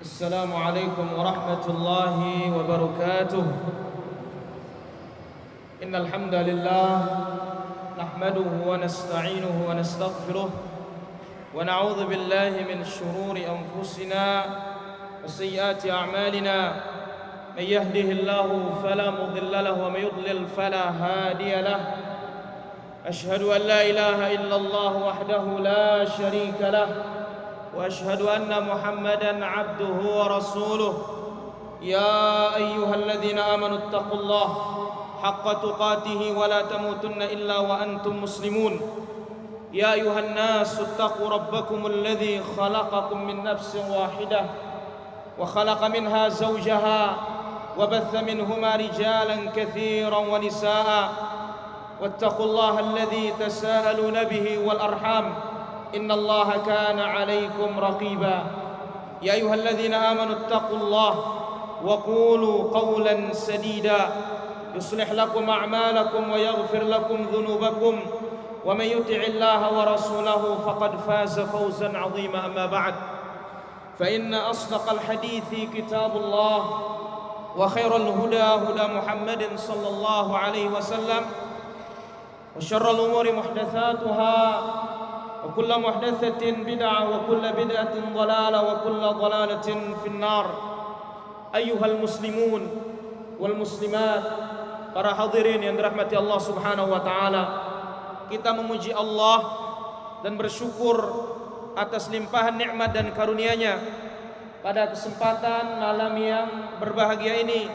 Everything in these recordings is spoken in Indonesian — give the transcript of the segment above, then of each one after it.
السلام عليكم ورحمة الله وبركاته. إن الحمد لله نحمده ونستعينه ونستغفره ونعوذ بالله من شرور أنفسنا وسيئات أعمالنا. من يهده الله فلا مضل له ومن يضلل فلا هادي له. أشهد أن لا إله إلا الله وحده لا شريك له وأشهد أن محمدا عبده ورسوله. يا أيها الذين آمنوا اتقوا الله حق تقاته ولا تموتن إلا وأنتم مسلمون. يا أيها الناس اتقوا ربكم الذي خلقكم من نفس واحدة وخلق منها زوجها وبث منهما رجالا كثيرا ونساء واتقوا الله الذي تساءلون به والأرحام إن الله كان عليكم رقيبا. يا أيها الذين آمنوا اتقوا الله وقولوا قولا سديدا يصلح لكم أعمالكم ويغفر لكم ذنوبكم ومن يطع الله ورسوله فقد فاز فوزا عظيما. أما بعد فإن أصدق الحديث كتاب الله وخير الهدى هدى محمد صلى الله عليه وسلم وشر الأمور محدثاتها وكل محدثة بدعة وكل بدعة ضلالة وكل ضلالة في النار. أيها المسلمون والmuslimat, para hadirin yang dirahmati Allah Subhanahu wa taala, kita memuji Allah dan bersyukur atas limpahan nikmat dan karunia-Nya. Pada kesempatan malam yang berbahagia ini,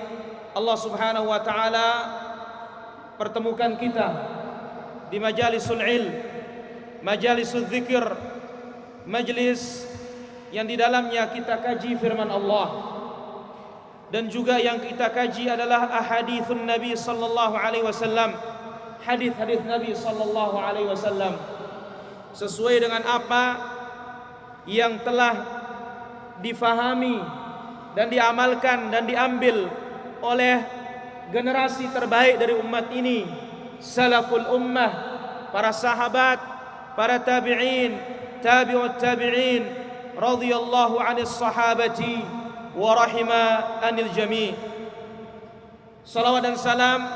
Allah Subhanahu wa taala pertemukan kita di majalisul ilm, majalisul zikir, majlis yang di dalamnya kita kaji firman Allah, dan juga yang kita kaji adalah ahadithun Nabi sallallahu alaihi wasallam, hadis-hadis Nabi sallallahu alaihi wasallam, sesuai dengan apa yang telah difahami dan diamalkan dan diambil oleh generasi terbaik dari umat ini, salaful ummah, para sahabat, para tabi'in, tabi'ut tabi'in, radhiyallahu 'anil sahabati wa rahima anil jami'. Salawat dan salam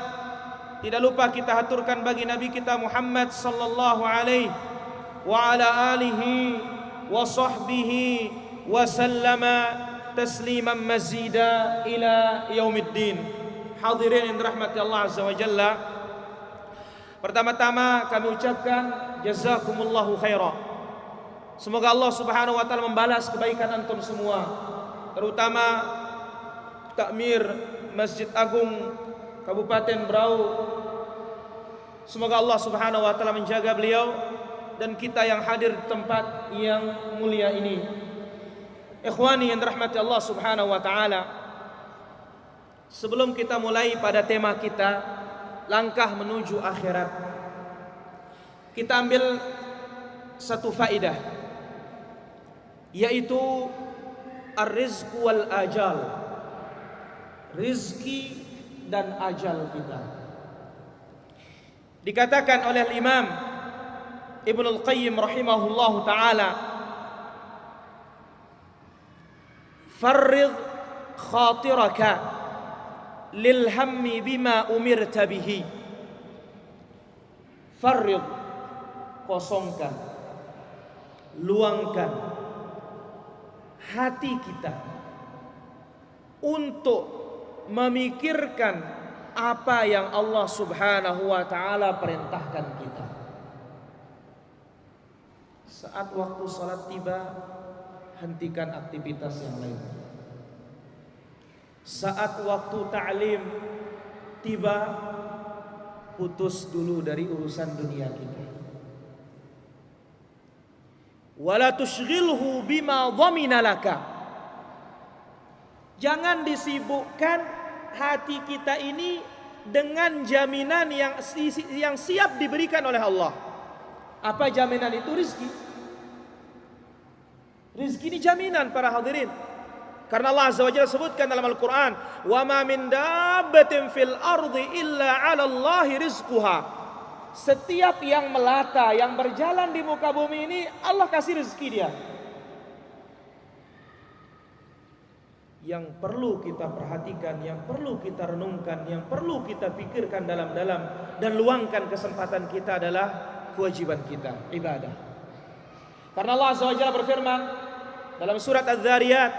tidak lupa kita haturkan bagi Nabi kita Muhammad sallallahu alaihi wa ala alihi wa sahbihi wa sallama tasliman mazida ila yaumiddin. Hadirin yang dirahmati Allah azza wa jalla, pertama-tama kami ucapkan jazakumullahu khaira. Semoga Allah Subhanahu wa taala membalas kebaikan antum semua, terutama takmir Masjid Agung Kabupaten Berau. Semoga Allah Subhanahu wa taala menjaga beliau dan kita yang hadir di tempat yang mulia ini. Ikhwani yang dirahmati Allah Subhanahu wa taala, sebelum kita mulai pada tema kita, langkah menuju akhirat, kita ambil satu faedah, yaitu ar-rizq wal ajal, rizki dan ajal kita. Dikatakan oleh Imam Ibnu Al-Qayyim rahimahullahu taala, farrid khatiraka lil hammi bima umirta bihi. Farrid, kosongkan, luangkan hati kita untuk memikirkan apa yang Allah Subhanahu wa taala perintahkan kita. Saat waktu salat tiba, hentikan aktivitas yang lain. Saat waktu ta'lim tiba, putus dulu dari urusan dunia kita. Wala tushghilhu bima dhamina laka. Jangan disibukkan hati kita ini dengan jaminan yang siap diberikan oleh Allah. Apa jaminan itu? Rizki. Rizki ini jaminan para hadirin. Karena Allah Azza wa Jalla sebutkan dalam Al-Quran, wa ma min dabbatin fil ardi illa 'ala Allahi rizquha. Setiap yang melata, yang berjalan di muka bumi ini, Allah kasih rezeki dia. yang perlu kita perhatikan, yang perlu kita renungkan, yang perlu kita pikirkan dalam-dalam dan luangkan kesempatan kita adalah kewajiban kita, ibadah. Karena Allah Azza wa Jalla berfirman dalam surat Az-Zariyat,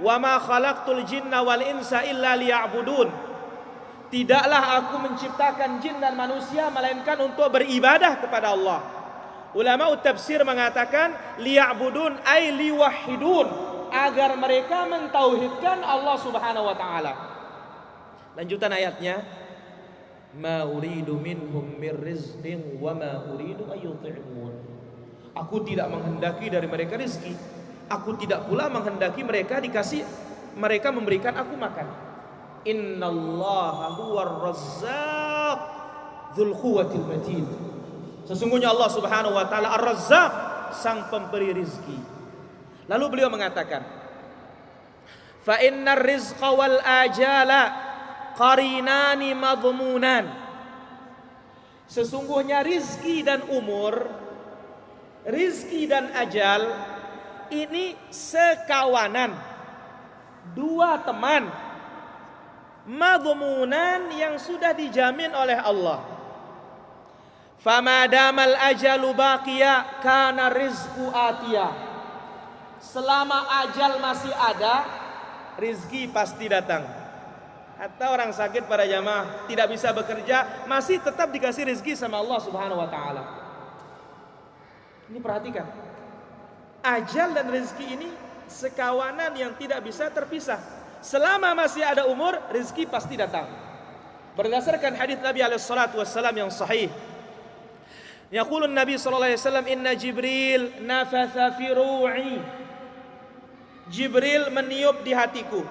"Wa ma khalaqtul jinna wal insa illa liya'budun." Tidaklah aku menciptakan jin dan manusia melainkan untuk beribadah kepada Allah. Ulama tafsir mengatakan liya'budun ay liwahidun, agar mereka mentauhidkan Allah Subhanahu wa taala. Lanjutan ayatnya, ma uridu minhum mir rizqin wa ma uridu ayyut'imun. Aku tidak menghendaki dari mereka rezeki, aku tidak pula menghendaki mereka memberikan aku makan. Innallaha huwar razzaq dzul quwwatil matin. Sesungguhnya Allah Subhanahu wa taala Ar-Razzaq, sang pemberi rizki. Lalu beliau mengatakan, fa innar rizqa wal ajala qarinani madhmunan. Sesungguhnya rizki dan umur, rizki dan ajal ini sekawanan, dua teman, madhmunan yang sudah dijamin oleh Allah. Famadamal ajalu baqiya kana rizqu atiya. Selama ajal masih ada, rizki pasti datang. Hatta orang sakit para jamaah tidak bisa bekerja, masih tetap dikasih rizki sama Allah Subhanahu wa taala. Ini perhatikan, ajal dan rizki ini sekawanan yang tidak bisa terpisah. Selama masih ada umur, rizki pasti datang. Berdasarkan hadis Nabi alaihi salatu wassalam yang sahih, yaqulun Nabi sallallahu alaihi wasallam, inna Jibril nafatha fi ru'i. Jibril meniup di hatiku,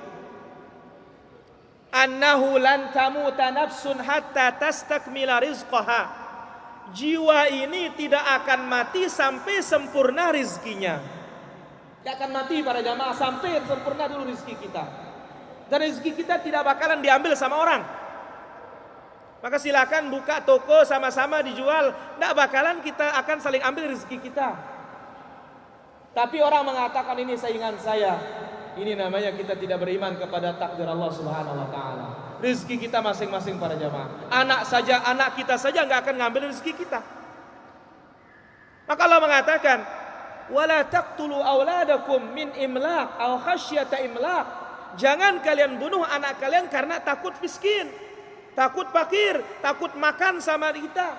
annahu lan tamuta nafsun hatta tastakmila rizqaha. Jiwa ini tidak akan mati sampai sempurna rizkinya. Tidak akan mati para jamaah sampai sempurna dulu rizki kita. Dan rizki kita tidak bakalan diambil sama orang. Maka silakan buka toko sama-sama dijual, tidak bakalan kita akan saling ambil rezeki kita. Tapi orang mengatakan ini saingan saya. Ini namanya kita tidak beriman kepada takdir Allah Subhanahu wa taala. Rezeki kita masing-masing para jamaah. Anak kita saja nggak akan ngambil rezeki kita. Maka Allah mengatakan, wala taqtulu auladakum min imlaq aw khasyata imlaq. Jangan kalian bunuh anak kalian karena takut miskin, takut fakir, takut makan sama kita.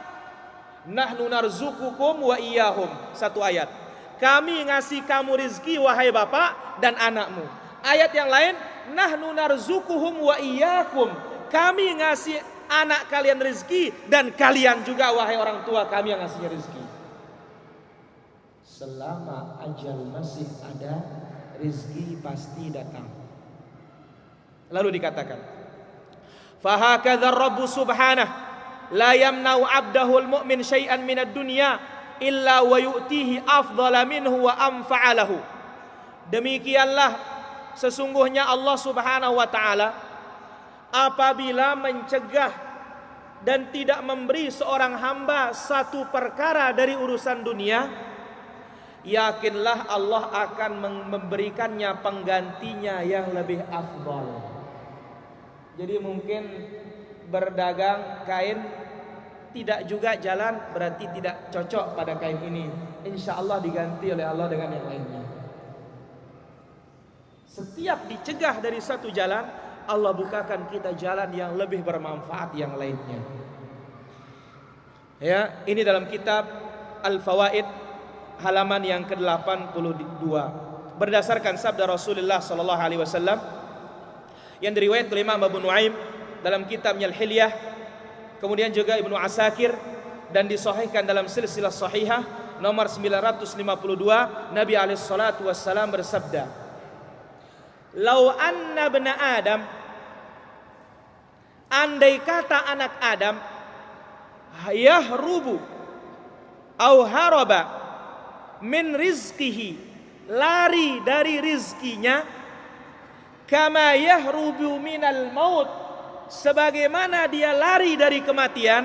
Nahnu narzuqukum wa iyyahum. Satu ayat. Kami ngasih kamu rizki wahai bapak dan anakmu. Ayat yang lain, nahnu narzuquhum wa iyyakum. Kami ngasih anak kalian rizki dan kalian juga wahai orang tua kami yang ngasih rizki. Selama ajal masih ada, rizki pasti datang. Lalu dikatakan, fahakadha Rabbu subhanahu la yamna'u 'abdahu al-mu'min syai'an minad dunya illa wa yu'tihi afdhala minhu wa anfa'alahu. Demikianlah sesungguhnya Allah Subhanahu wa taala apabila mencegah dan tidak memberi seorang hamba satu perkara dari urusan dunia, yakinlah Allah akan memberikannya penggantinya yang lebih afdal. Jadi mungkin berdagang kain tidak juga jalan, berarti tidak cocok pada kain ini. Insya Allah diganti oleh Allah dengan yang lainnya. Setiap dicegah dari satu jalan, Allah bukakan kita jalan yang lebih bermanfaat yang lainnya. Ya, ini dalam kitab Al-Fawaid halaman yang ke-82. Berdasarkan sabda Rasulullah sallallahu alaihi wasallam yang diriwayatkan oleh Imam Abu Nuaim dalam kitabnya Al-Hilyah, kemudian juga Ibnu Asakir, dan disahihkan dalam silsilah sahihah nomor 952, Nabi alaihi salatu wassalam bersabda, "Lau anna ibna Adam," andai kata anak Adam, "yahrubu au haraba min rizqihi," lari dari rizkinya, "kama yahrubu minal maut," sebagaimana dia lari dari kematian,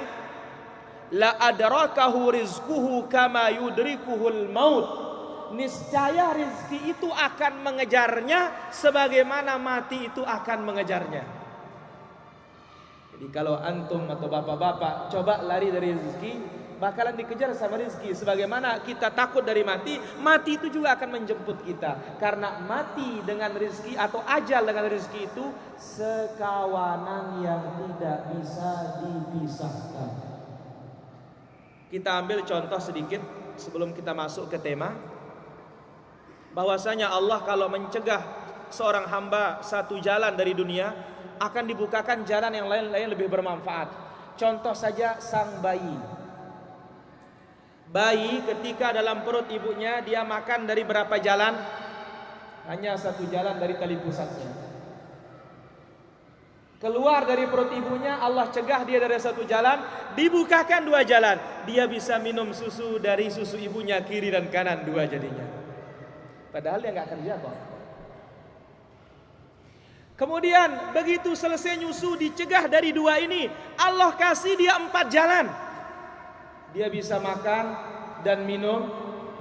"la adrakahu rizquhu kama yudrikuhul maut," niscaya rizki itu akan mengejarnya sebagaimana mati itu akan mengejarnya. Jadi kalau antum atau bapak-bapak coba lari dari rizki, bakalan dikejar sama rizki. Sebagaimana kita takut dari mati, mati itu juga akan menjemput kita. Karena mati dengan rizki atau ajal dengan rizki itu sekawanan yang tidak bisa dipisahkan. Kita ambil contoh sedikit sebelum kita masuk ke tema. Bahwasanya Allah kalau mencegah seorang hamba satu jalan dari dunia, akan dibukakan jalan yang lain lebih bermanfaat. Contoh saja sang bayi. Bayi ketika dalam perut ibunya, dia makan dari berapa jalan? Hanya satu jalan dari tali pusatnya. Keluar dari perut ibunya, Allah cegah dia dari satu jalan, dibukakan dua jalan. Dia bisa minum susu dari susu ibunya, kiri dan kanan, dua jadinya. Padahal dia nggak kerja kok. Kemudian begitu selesai nyusu, dicegah dari dua ini, Allah kasih dia 4 jalan. Dia bisa makan dan minum,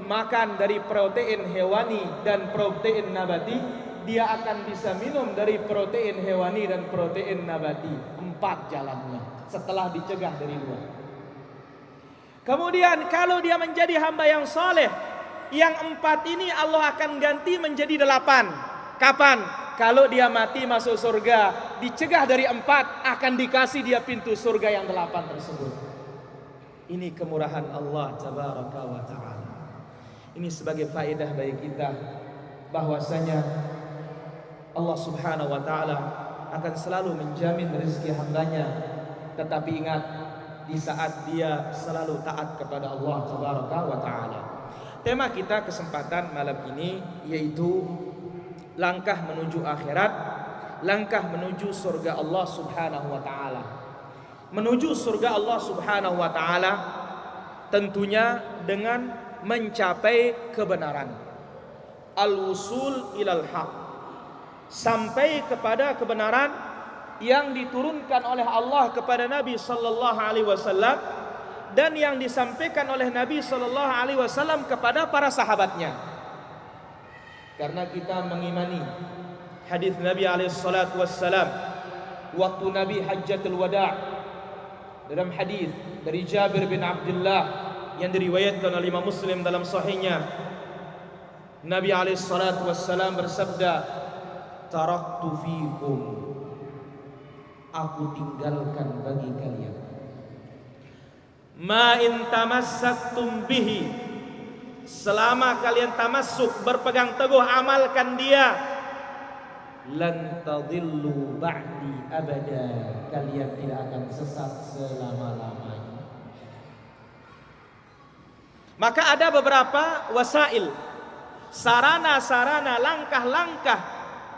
makan dari protein hewani dan protein nabati. Dia akan bisa minum dari protein hewani dan protein nabati. 4 jalannya setelah dicegah dari 2. Kemudian kalau dia menjadi hamba yang soleh, yang 4 ini Allah akan ganti menjadi 8. Kapan? Kalau dia mati masuk surga, dicegah dari 4, akan dikasih dia pintu surga yang 8 tersebut. Ini kemurahan Allah tabaraka wa ta'ala. Ini sebagai faedah bagi kita, bahwasanya Allah subhanahu wa ta'ala akan selalu menjamin rezeki hambanya. Tetapi ingat, di saat dia selalu taat kepada Allah tabaraka wa ta'ala. Tema kita kesempatan malam ini yaitu langkah menuju akhirat, langkah menuju surga Allah subhanahu wa ta'ala. Menuju surga Allah subhanahu wa ta'ala tentunya dengan mencapai kebenaran. Al-wusul ilal haq, sampai kepada kebenaran yang diturunkan oleh Allah kepada Nabi sallallahu alaihi wasallam dan yang disampaikan oleh Nabi sallallahu alaihi wasallam kepada para sahabatnya. Karena kita mengimani hadis Nabi alaihi salatu wassalam waktu Nabi hajjatul wada'. Dalam hadis dari Jabir bin Abdullah yang diriwayatkan oleh Imam Muslim dalam sahihnya, Nabi alaihi salatu wassalam bersabda, "Taraktu fikum, aku tinggalkan bagi kalian, ma in tamassaktum bihi, selama kalian tamassuk, berpegang teguh, amalkan dia, lan tadillu ba'di abada, kalian tidak akan sesat selama-lamanya." Maka ada beberapa wasail, sarana-sarana, langkah-langkah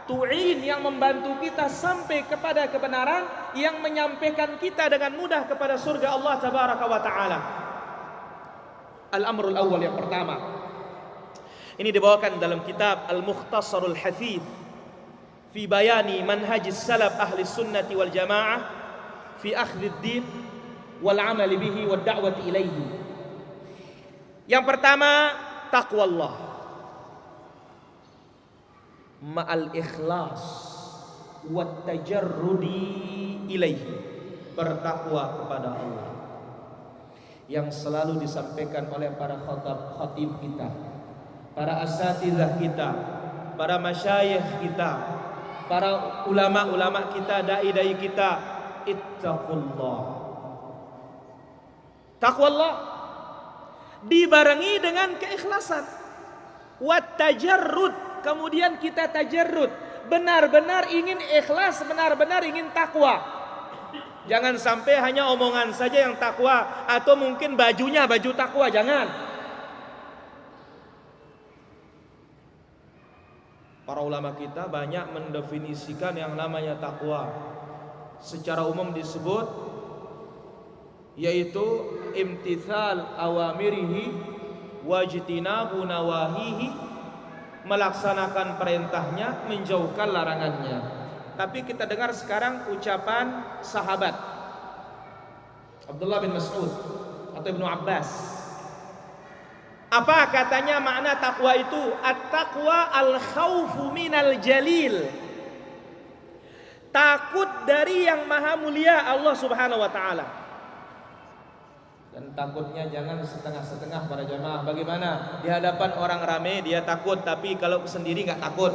tu'in yang membantu kita sampai kepada kebenaran, yang menyampaikan kita dengan mudah kepada surga Allah tabaraka wa ta'ala. Al-amrul awal, yang pertama, ini dibawakan dalam kitab Al-Mukhtasarul Hafidh fi bayani manhajis salaf ahli sunnati wal jamaah fi akhdhid din wal amal bihi wad da'wati ilaihi. Yang pertama, taqwallah ma'al ikhlas wat tajarrudi ilaihi, bertakwa kepada Allah, yang selalu disampaikan oleh para khatib kita, para asatidzah kita, para masyayikh kita, para ulama-ulama kita, dai-dai kita. Ittaqullah, taqwallah dibarengi dengan keikhlasan. Wat tajarrud, kemudian kita tajarrud, benar-benar ingin ikhlas, benar-benar ingin takwa. Jangan sampai hanya omongan saja yang takwa, atau mungkin bajunya baju takwa, jangan. Para ulama kita banyak mendefinisikan yang namanya takwa. Secara umum disebut yaitu imtithal awamirihi wajtinabu nawahihi, melaksanakan perintahnya, menjauhkan larangannya. Tapi kita dengar sekarang ucapan sahabat Abdullah bin Mas'ud atau Ibnu Abbas. Apa katanya makna takwa itu? At-taqwa al-khaufu minal jalil. Takut dari yang maha mulia Allah Subhanahu wa taala. Dan takutnya jangan setengah-setengah para jamaah. Bagaimana? Di hadapan orang ramai dia takut, tapi kalau sendiri nggak takut.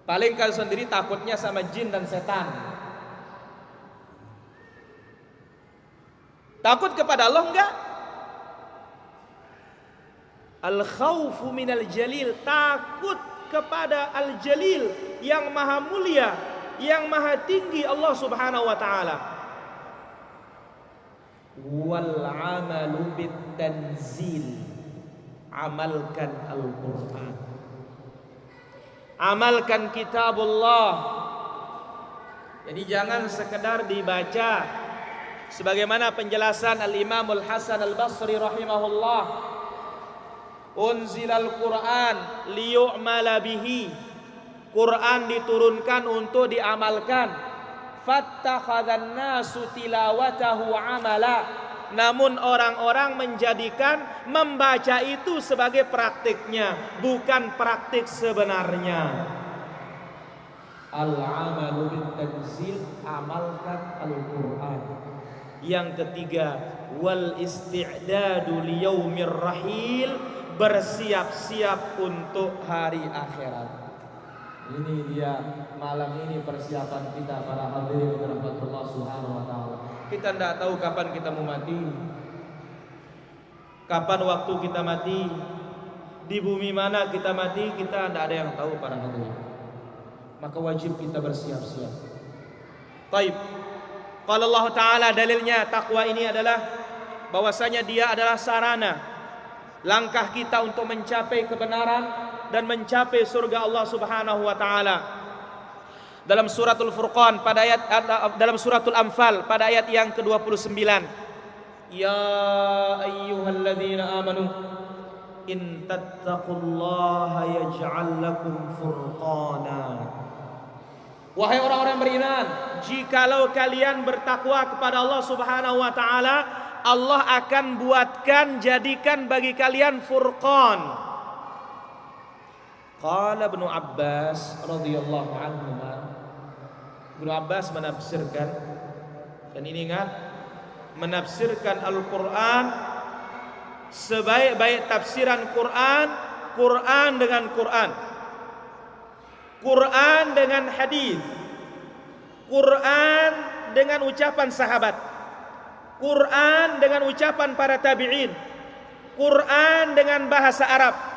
Paling kalau sendiri takutnya sama jin dan setan. Takut kepada Allah enggak? Al-khaufu minal jalil, takut kepada al-jalil yang maha mulia, yang maha tinggi Allah Subhanahu wa taala. Wal amalu bit tanzil, amalkan Al-Qur'an, amalkan kitabullah. Jadi jangan sekedar dibaca, sebagaimana penjelasan Al-Imam Al-Hasan Al-Basri rahimahullah, unzilal Qur'an liyu'mala bihi, Quran diturunkan untuk diamalkan. Fattakhadhan nasu tilawatahu amala, namun orang-orang menjadikan membaca itu sebagai praktiknya, bukan praktik sebenarnya. Al-amalu bil tanzil, amalkan Al-Qur'an. Yang ketiga, wal isti'dadu liyaumir rahil, bersiap-siap untuk hari akhirat. Ini dia malam ini persiapan kita para hadirin rahmatullah subhanahu wa ta'ala. Kita tidak tahu kapan kita mau mati, kapan waktu kita mati, di bumi mana kita mati, kita tidak ada yang tahu para hadirin. Maka wajib kita bersiap-siap. Taib. Qala Allah Ta'ala, dalilnya takwa ini adalah bahwasanya dia adalah sarana langkah kita untuk mencapai kebenaran dan mencapai surga Allah Subhanahu wa taala. Dalam suratul Furqan pada ayat, dalam suratul Anfal pada ayat yang ke-29, ya ayyuhalladzina amanu in tattaqullaha yaj'al lakum furqana. Wahai orang-orang beriman, jikalau kalian bertakwa kepada Allah Subhanahu wa taala, Allah akan buatkan, jadikan bagi kalian furqan. Qala Ibnu Abbas radhiyallahu anhu, Ibnu Abbas menafsirkan, dan ini ingat, menafsirkan Al-Quran sebaik-baik tafsiran Quran, Quran dengan Quran, Quran dengan hadis, Quran dengan ucapan sahabat, Quran dengan ucapan para tabi'in, Quran dengan bahasa Arab.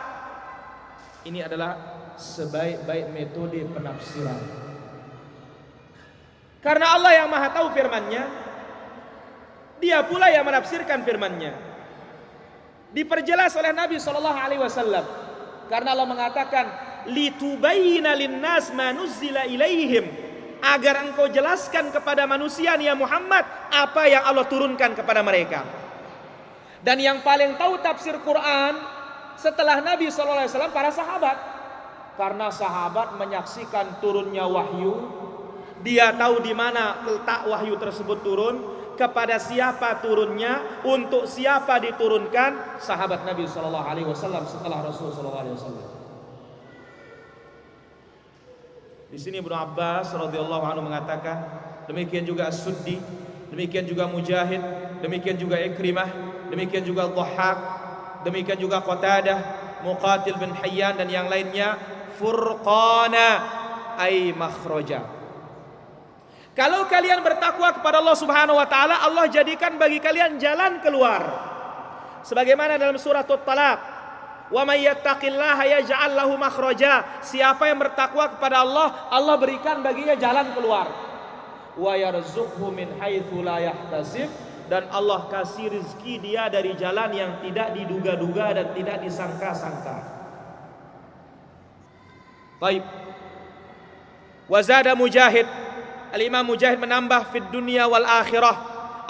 Ini adalah sebaik-baik metode penafsiran. Karena Allah yang maha tahu firman-Nya, Dia pula yang menafsirkan firman-Nya. Diperjelas oleh Nabi SAW. Karena Allah mengatakan, litubayyina linnas ma nuzzila ilaihim, agar engkau jelaskan kepada manusia ya Muhammad apa yang Allah turunkan kepada mereka. Dan yang paling tahu tafsir Quran setelah Nabi SAW para sahabat. Karena sahabat menyaksikan turunnya wahyu, dia tahu di mana letak wahyu tersebut turun, kepada siapa turunnya, untuk siapa diturunkan. Sahabat Nabi SAW setelah Rasul SAW. Di sini Ibnu Abbas radhiyallahu anhu mengatakan, demikian juga As-Suddi, demikian juga Mujahid, demikian juga Ikrimah, demikian juga Dhahhak, demikian juga Qatadah, Muqatil bin Hayyan dan yang lainnya, furqana ay makhraja. Kalau kalian bertakwa kepada Allah Subhanahu wa taala, Allah jadikan bagi kalian jalan keluar. Sebagaimana dalam surat At-Talaq, wa may yattaqillaha yaj'al lahu makhraja. Siapa yang bertakwa kepada Allah, Allah berikan baginya jalan keluar. Wa yarzuqhu min haitsu la yahtasib, dan Allah kasih rezeki dia dari jalan yang tidak diduga-duga dan tidak disangka-sangka. Baik. Wa zada Mujahid, Al-Imam Mujahid menambah fid dunya wal akhirah,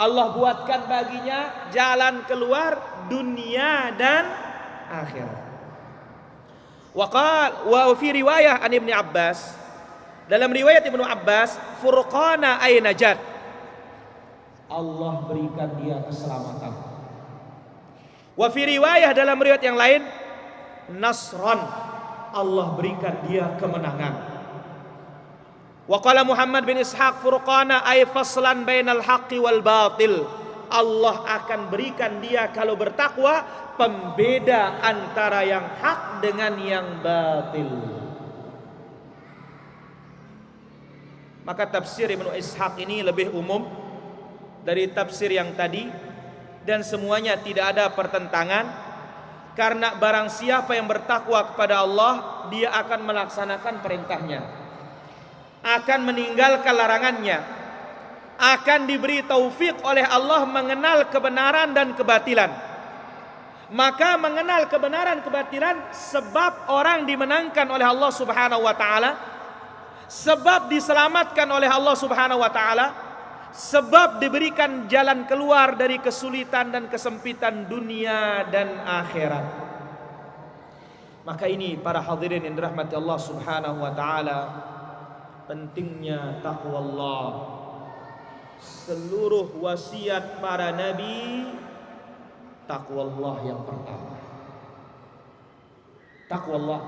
Allah buatkan baginya jalan keluar dunia dan akhirat. Wa fi riwayah an Ibnu Abbas, dalam riwayat Ibnu Abbas, furqana ay najat, Allah berikan dia keselamatan. Wa fi riwayah, dalam riwayat yang lain, nasran, Allah berikan dia kemenangan. Wa qala Muhammad bin Ishaq furqana ay faslan bainal haqqi wal batil. Allah akan berikan dia kalau bertakwa pembeda antara yang hak dengan yang batil. Maka tafsir Ibnu Ishaq ini lebih umum dari tafsir yang tadi, dan semuanya tidak ada pertentangan, karena barang siapa yang bertakwa kepada Allah, dia akan melaksanakan perintahnya, akan meninggalkan larangannya, akan diberi taufik oleh Allah mengenal kebenaran dan kebatilan. Maka mengenal kebenaran kebatilan sebab orang dimenangkan oleh Allah Subhanahu wa taala, sebab diselamatkan oleh Allah Subhanahu wa taala, sebab diberikan jalan keluar dari kesulitan dan kesempitan dunia dan akhirat. Maka ini para hadirin yang dirahmati Allah Subhanahu wa taala, pentingnya takwa Allah. Seluruh wasiat para nabi, takwa Allah yang pertama. Takwa Allah.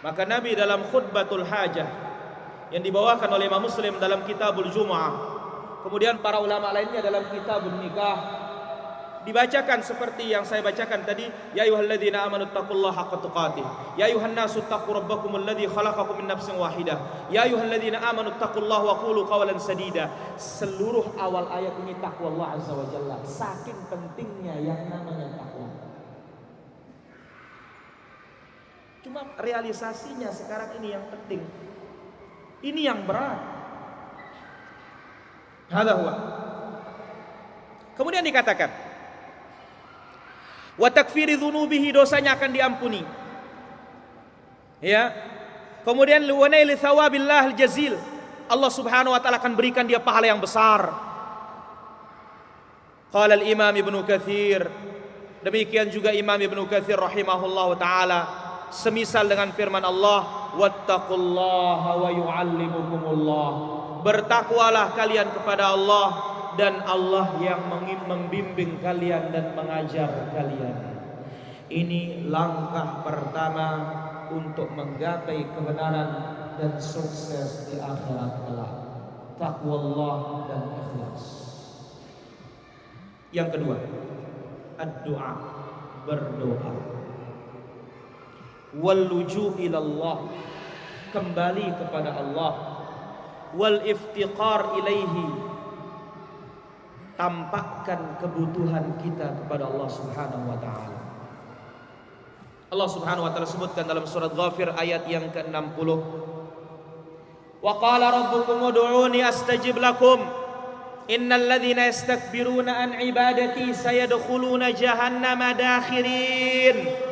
Maka Nabi dalam khutbatul hajah yang dibawakan oleh Imam Muslim dalam Kitabul Jumu'ah, kemudian para ulama lainnya dalam Kitabun Nikah, dibacakan seperti yang saya bacakan tadi, ya ayyuhalladzina amanu taqullaha haqqa tuqatih, ya ayyuhan nasu taqu rabbakumul ladzi khalaqakum min nafsin wahidah, ya ayyuhalladzina amanu taqullaha wa qulu qawlan sadida. Seluruh awal ayat ini takwa Allah azza wa jalla, saking pentingnya yang namanya takwa. Cuma realisasinya sekarang ini yang penting, ini yang berat. Hadza huwa. Kemudian dikatakan, wa takfiri dzunubihi, dosanya akan diampuni. Ya. Kemudian wa naili thawabillah al-jazil, Allah Subhanahu wa taala akan berikan dia pahala yang besar. Qala al-Imam Ibnu Katsir, demikian juga Imam Ibnu Katsir rahimahullahu taala, semisal dengan firman Allah, wattaqullaha wa yu'allimukumullah, bertakwalah kalian kepada Allah dan Allah yang membimbing kalian dan mengajar kalian. Ini langkah pertama untuk menggapai kebenaran dan sukses di akhirat kelak. Takwa Allah dan ikhlas. Yang kedua, ad-du'a, berdoa. Wal luju' ilallah, kembali kepada Allah. Wal iftiqar ilaihi, tampakkan kebutuhan kita kepada Allah Subhanahu wa taala. Allah Subhanahu wa taala sebutkan dalam surat Ghafir ayat yang ke-60, wa qala rabbukum ud'uni astajib lakum innal ladzina yastakbiruna an ibadati sayadkhuluna jahannama dakhirin.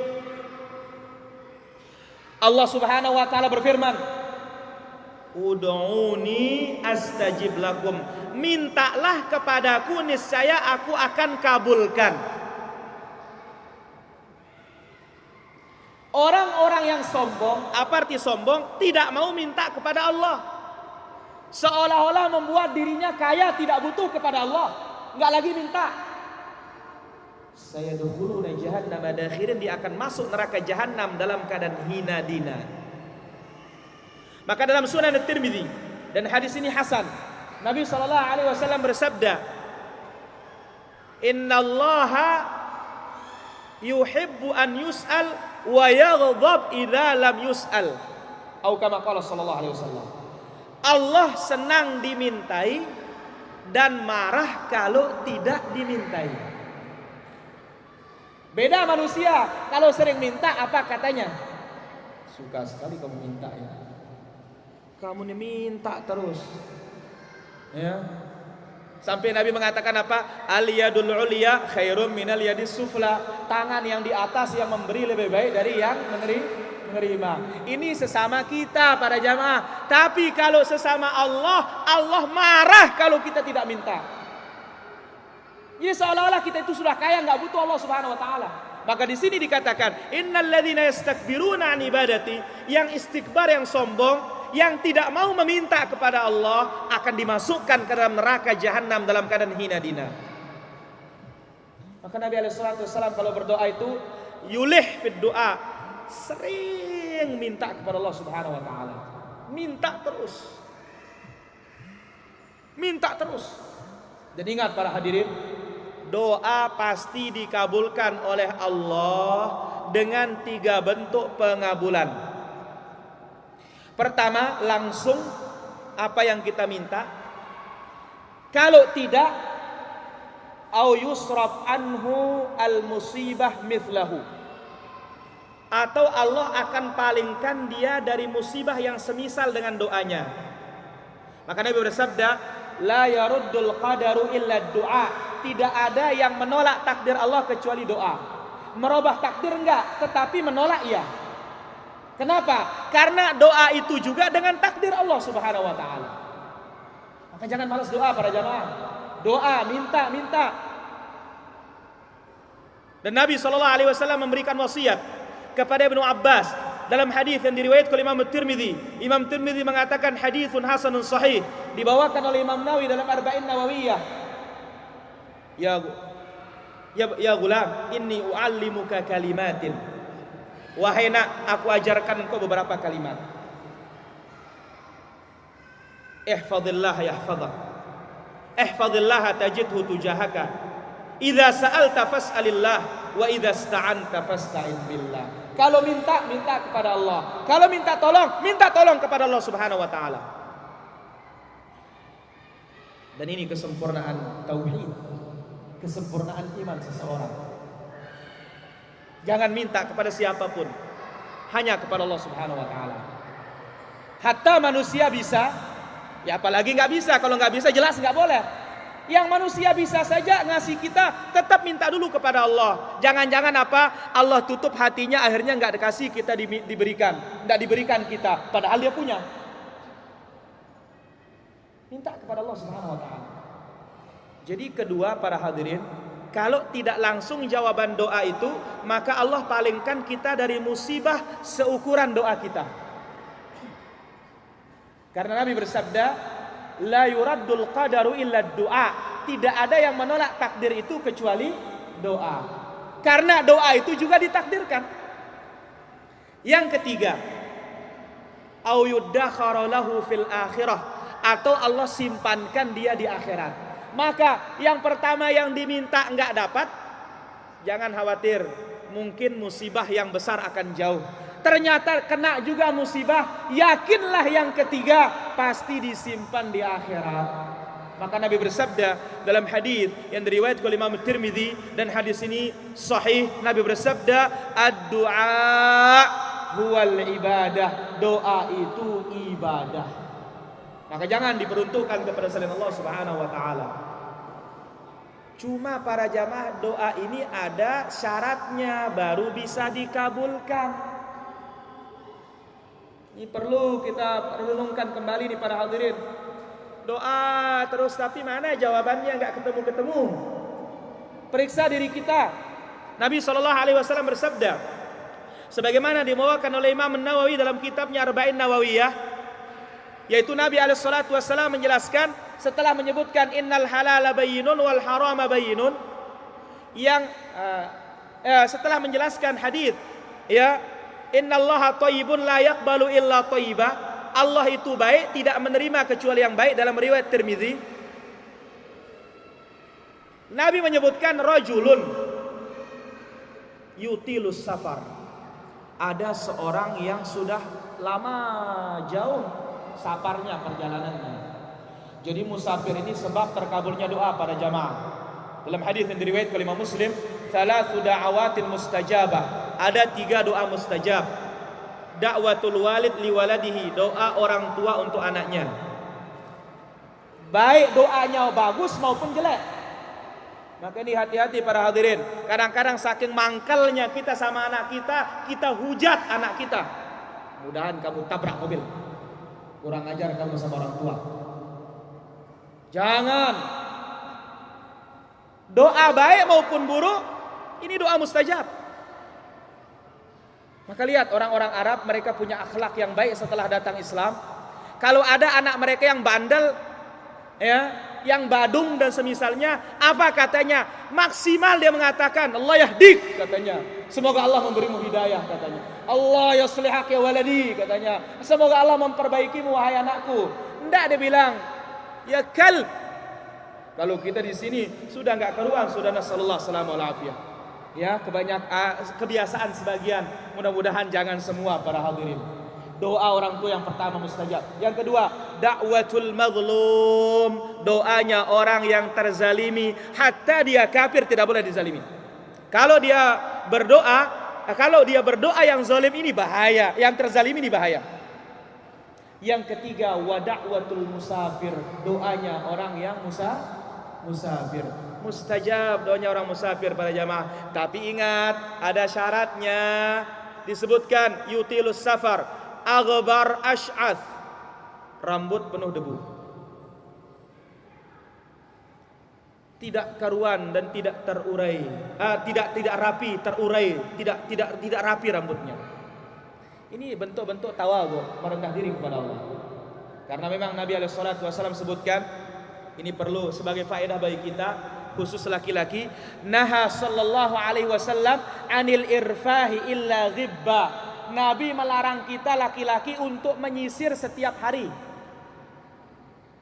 Allah Subhanahu wa taala berfirman, ud'uni astajib lakum, mintalah kepadaku niscaya aku akan kabulkan. Orang-orang yang sombong, apa arti sombong? Tidak mau minta kepada Allah, seolah-olah membuat dirinya kaya, tidak butuh kepada Allah, enggak lagi minta. Sayadkhuluna jahannama dakhirin, dia akan masuk neraka jahanam dalam keadaan hina dina. Maka dalam Sunan At-Tirmidzi, dan hadis ini hasan, Nabi SAW bersabda, innallaha yuhibbu an yus'al wa yaghdab idza lam yus'al, atau kama qala sallallahu alaihi wasallam. Allah senang dimintai dan marah kalau tidak dimintai. Beda manusia, kalau sering minta apa katanya? Suka sekali kamu minta ya. Kamu nih minta terus. Ya. Sampai Nabi mengatakan apa? Al-yadul ulya khairum minal yadis sufla. Tangan yang di atas yang memberi lebih baik dari yang menerima. Ini sesama kita para jamaah. Tapi kalau sesama Allah, Allah marah kalau kita tidak minta. Ya seolah-olah kita itu sudah kaya, nggak butuh Allah Subhanahu wa taala. Maka di sini dikatakan, innal ladzina yastakbiruna an ibadati, yang istikbar, yang sombong, yang tidak mau meminta kepada Allah akan dimasukkan ke dalam neraka jahanam dalam keadaan hina dina. Maka Nabi SAW kalau berdoa itu yulih fid doa, sering minta kepada Allah Subhanahu wa taala. Minta terus. Dan ingat para hadirin, doa pasti dikabulkan oleh Allah dengan 3 bentuk pengabulan. Pertama, langsung apa yang kita minta. Kalau tidak, au yusraf anhu al-musibah mithlahu, atau Allah akan palingkan dia dari musibah yang semisal dengan doanya. Maka Nabi bersabda, la yaruddul qadaru illa du'a. Tidak ada yang menolak takdir Allah kecuali doa. Merubah takdir enggak, tetapi menolak iya. Kenapa? Karena doa itu juga dengan takdir Allah Subhanahu wa taala. Maka jangan malas doa para jamaah. Doa, minta. Dan Nabi SAW memberikan wasiat kepada Ibnu Abbas dalam hadis yang diriwayatkan oleh Imam Tirmidzi. Imam Tirmidzi mengatakan haditsun hasanun sahih, dibawakan oleh Imam Nawawi dalam Arba'in Nawawiyah. Ya gulam, inni u'allimuka kalimatin. Wahai nak, aku ajarkan engkau beberapa kalimat. Ihfazillah yahfazak. Ihfazillah tajidhu tujahaka. Idza sa'alta fas'alillah wa idza ista'anta fasta'in billah. Kalau minta kepada Allah. Kalau minta tolong kepada Allah Subhanahu wa taala. Dan ini kesempurnaan tauhid, kesempurnaan iman seseorang. Jangan minta kepada siapapun, hanya kepada Allah Subhanahu wa taala. Hatta manusia bisa, ya apalagi nggak bisa. Kalau nggak bisa jelas nggak boleh. Yang manusia bisa saja ngasih kita, tetap minta dulu kepada Allah. Jangan-jangan apa? Allah tutup hatinya, akhirnya nggak dikasih, kita diberikan, nggak diberikan kita, padahal dia punya. Minta kepada Allah Subhanahu wa taala. Jadi kedua para hadirin, kalau tidak langsung jawaban doa itu, maka Allah palingkan kita dari musibah seukuran doa kita. Karena Nabi bersabda, la yuraddul qadaru illa du'a. Tidak ada yang menolak takdir itu kecuali doa. Karena doa itu juga ditakdirkan. Yang ketiga, au yuddakhara lahu fil akhirah, atau Allah simpankan dia di akhirat. Maka yang pertama yang diminta enggak dapat, jangan khawatir, mungkin musibah yang besar akan jauh. Ternyata kena juga musibah, yakinlah yang ketiga pasti disimpan di akhirat. Maka Nabi bersabda dalam hadis yang diriwayatkan oleh Imam Tirmidzi, dan hadis ini sahih. Nabi bersabda, ad-du'a huwal ibadah. Doa itu ibadah. Maka jangan diperuntukkan kepada selain Allah Subhanahu wa taala. Cuma para jamaah, doa ini ada syaratnya baru bisa dikabulkan. Ini perlu kita renungkan kembali nih para hadirin. Doa terus tapi mana jawabannya nggak ketemu-ketemu. Periksa diri kita. Nabi SAW bersabda, sebagaimana dibawakan oleh Imam Nawawi dalam kitabnya Arba'in Nawawiyah, yaitu Nabi SAW menjelaskan setelah menyebutkan innal halala bayyinun wal harama bayyinun, yang setelah menjelaskan hadis ya innallaha thayyibun la yaqbalu illa thayyiba, Allah itu baik, tidak menerima kecuali yang baik, dalam riwayat Tirmidzi. Nabi menyebutkan rajulun yutilus safar, ada seorang yang sudah lama jauh safarnya, perjalanannya. Jadi musafir ini sebab terkabulnya doa pada jamaah. Dalam hadis yang diriwayatkan oleh Imam Muslim, thalathu da'awatin mustajabah, ada 3 doa mustajab. Da'watul walid liwaladihi, doa orang tua untuk anaknya, baik doanya bagus maupun jelek. Maka ini hati-hati para hadirin. Kadang-kadang saking mangkalnya kita sama anak kita, kita hujat anak kita. Mudahan kamu tabrak mobil, kurang ajar kamu sama orang tua. Jangan. Doa baik maupun buruk, ini doa mustajab. Maka lihat orang-orang Arab, mereka punya akhlak yang baik setelah datang Islam. Kalau ada anak mereka yang bandel, ya, yang Badung dan semisalnya, apa katanya? Maksimal dia mengatakan Allah yahdik katanya. Semoga Allah memberimu hidayah katanya. Allah yuslihak ya waladi katanya. Semoga Allah memperbaikimu wahai anakku. Enggak, dia bilang ya kalb. Kalau kita di sini sudah enggak keruan, sudah nasallallahu alaihi wasallam. Ya, kebiasaan sebagian. Mudah-mudahan jangan semua para hadirin. Doa orang tua yang pertama mustajab. Yang kedua, da'watul mazlum. Doanya orang yang terzalimi, hatta dia kafir tidak boleh dizalimi. Kalau dia berdoa yang zalim ini bahaya, yang terzalimi ini bahaya. Yang ketiga, wa da'watul musafir. Doanya orang yang musafir. Mustajab doanya orang musafir para jamaah. Tapi ingat, ada syaratnya. Disebutkan yutilus safar, aghbar ash'ath, rambut penuh debu, tidak karuan dan tidak terurai, tidak rapi, terurai, tidak rapi rambutnya. Ini bentuk-bentuk tawadhu, merendah diri kepada Allah. Karena memang Nabi alaihi salatu wasallam sebutkan, ini perlu sebagai faedah bagi kita, khusus laki-laki, naha sallallahu alaihi wasallam anil irfahi illa ghibba. Nabi melarang kita laki-laki untuk menyisir setiap hari.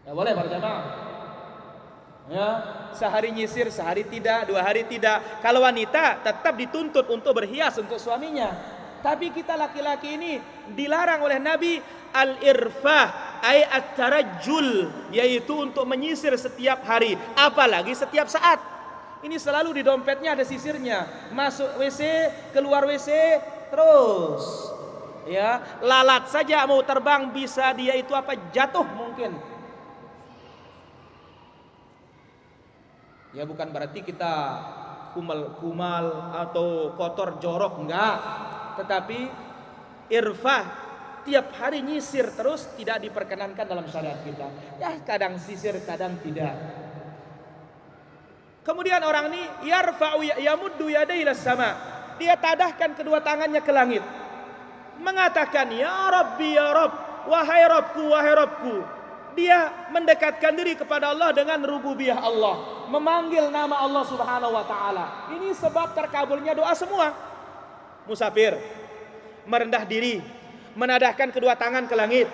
Ya boleh para jamaah. Ya, sehari nyisir, sehari tidak, 2 hari tidak. Kalau wanita tetap dituntut untuk berhias untuk suaminya. Tapi kita laki-laki ini dilarang oleh Nabi al-irfah, ay at-tarajjul, yaitu untuk menyisir setiap hari, apalagi setiap saat. Ini selalu di dompetnya ada sisirnya. Masuk WC, keluar WC, terus ya, lalat saja mau terbang bisa dia itu jatuh mungkin. Ya bukan berarti kita kumal atau kotor jorok, enggak. Tetapi irfah tiap hari nyisir terus tidak diperkenankan dalam syariat kita. Ya kadang sisir, kadang tidak. Kemudian orang ini yarfa'u yamuddu yadayhi ilas sama. Dia tadahkan kedua tangannya ke langit, mengatakan ya Rabbi ya Rabb, wahai Rabbku wahai Rabbku. Dia mendekatkan diri kepada Allah dengan rububiyah Allah, memanggil nama Allah Subhanahu wa taala. Ini sebab terkabulnya doa semua. Musafir merendah diri, menadahkan kedua tangan ke langit.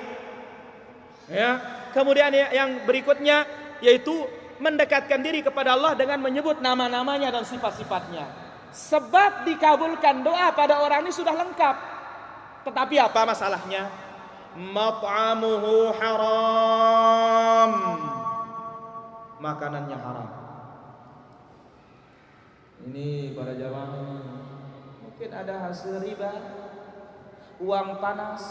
Ya, kemudian yang berikutnya yaitu mendekatkan diri kepada Allah dengan menyebut nama-namanya dan sifat-sifatnya. Sebab dikabulkan doa pada orang ini sudah lengkap. Tetapi apa masalahnya? Mat'amuhu haram, makanannya haram. Ini para jamaah, mungkin ada hasil riba, uang panas,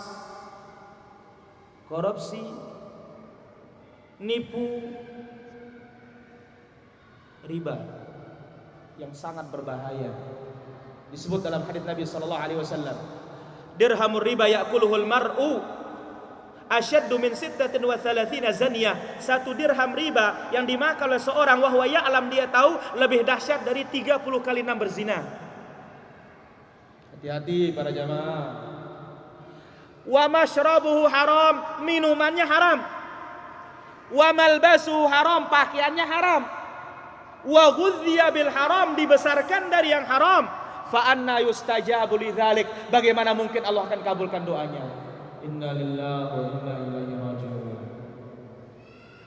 korupsi, nipu, riba yang sangat berbahaya. Disebut dalam hadis Nabi sallallahu alaihi wasallam, dirhamur riba ya'kuluhul mar'u asyaddu min 36 zaniyah. 1 dirham riba yang dimakan oleh seorang wa huwa ya'lam, dia tahu, lebih dahsyat dari 30 kali 6 berzina. Hati-hati para jamaah. Wa mashrabuhu haram, minumannya haram. Wa malbasuhu haram, pakaiannya haram. Wa ghudhiya bil haram, dibesarkan dari yang haram. Fa anna yustajabu lidzalik, bagaimana mungkin Allah akan kabulkan doanya? Inna lillahi wa inna ilaihi raji'un.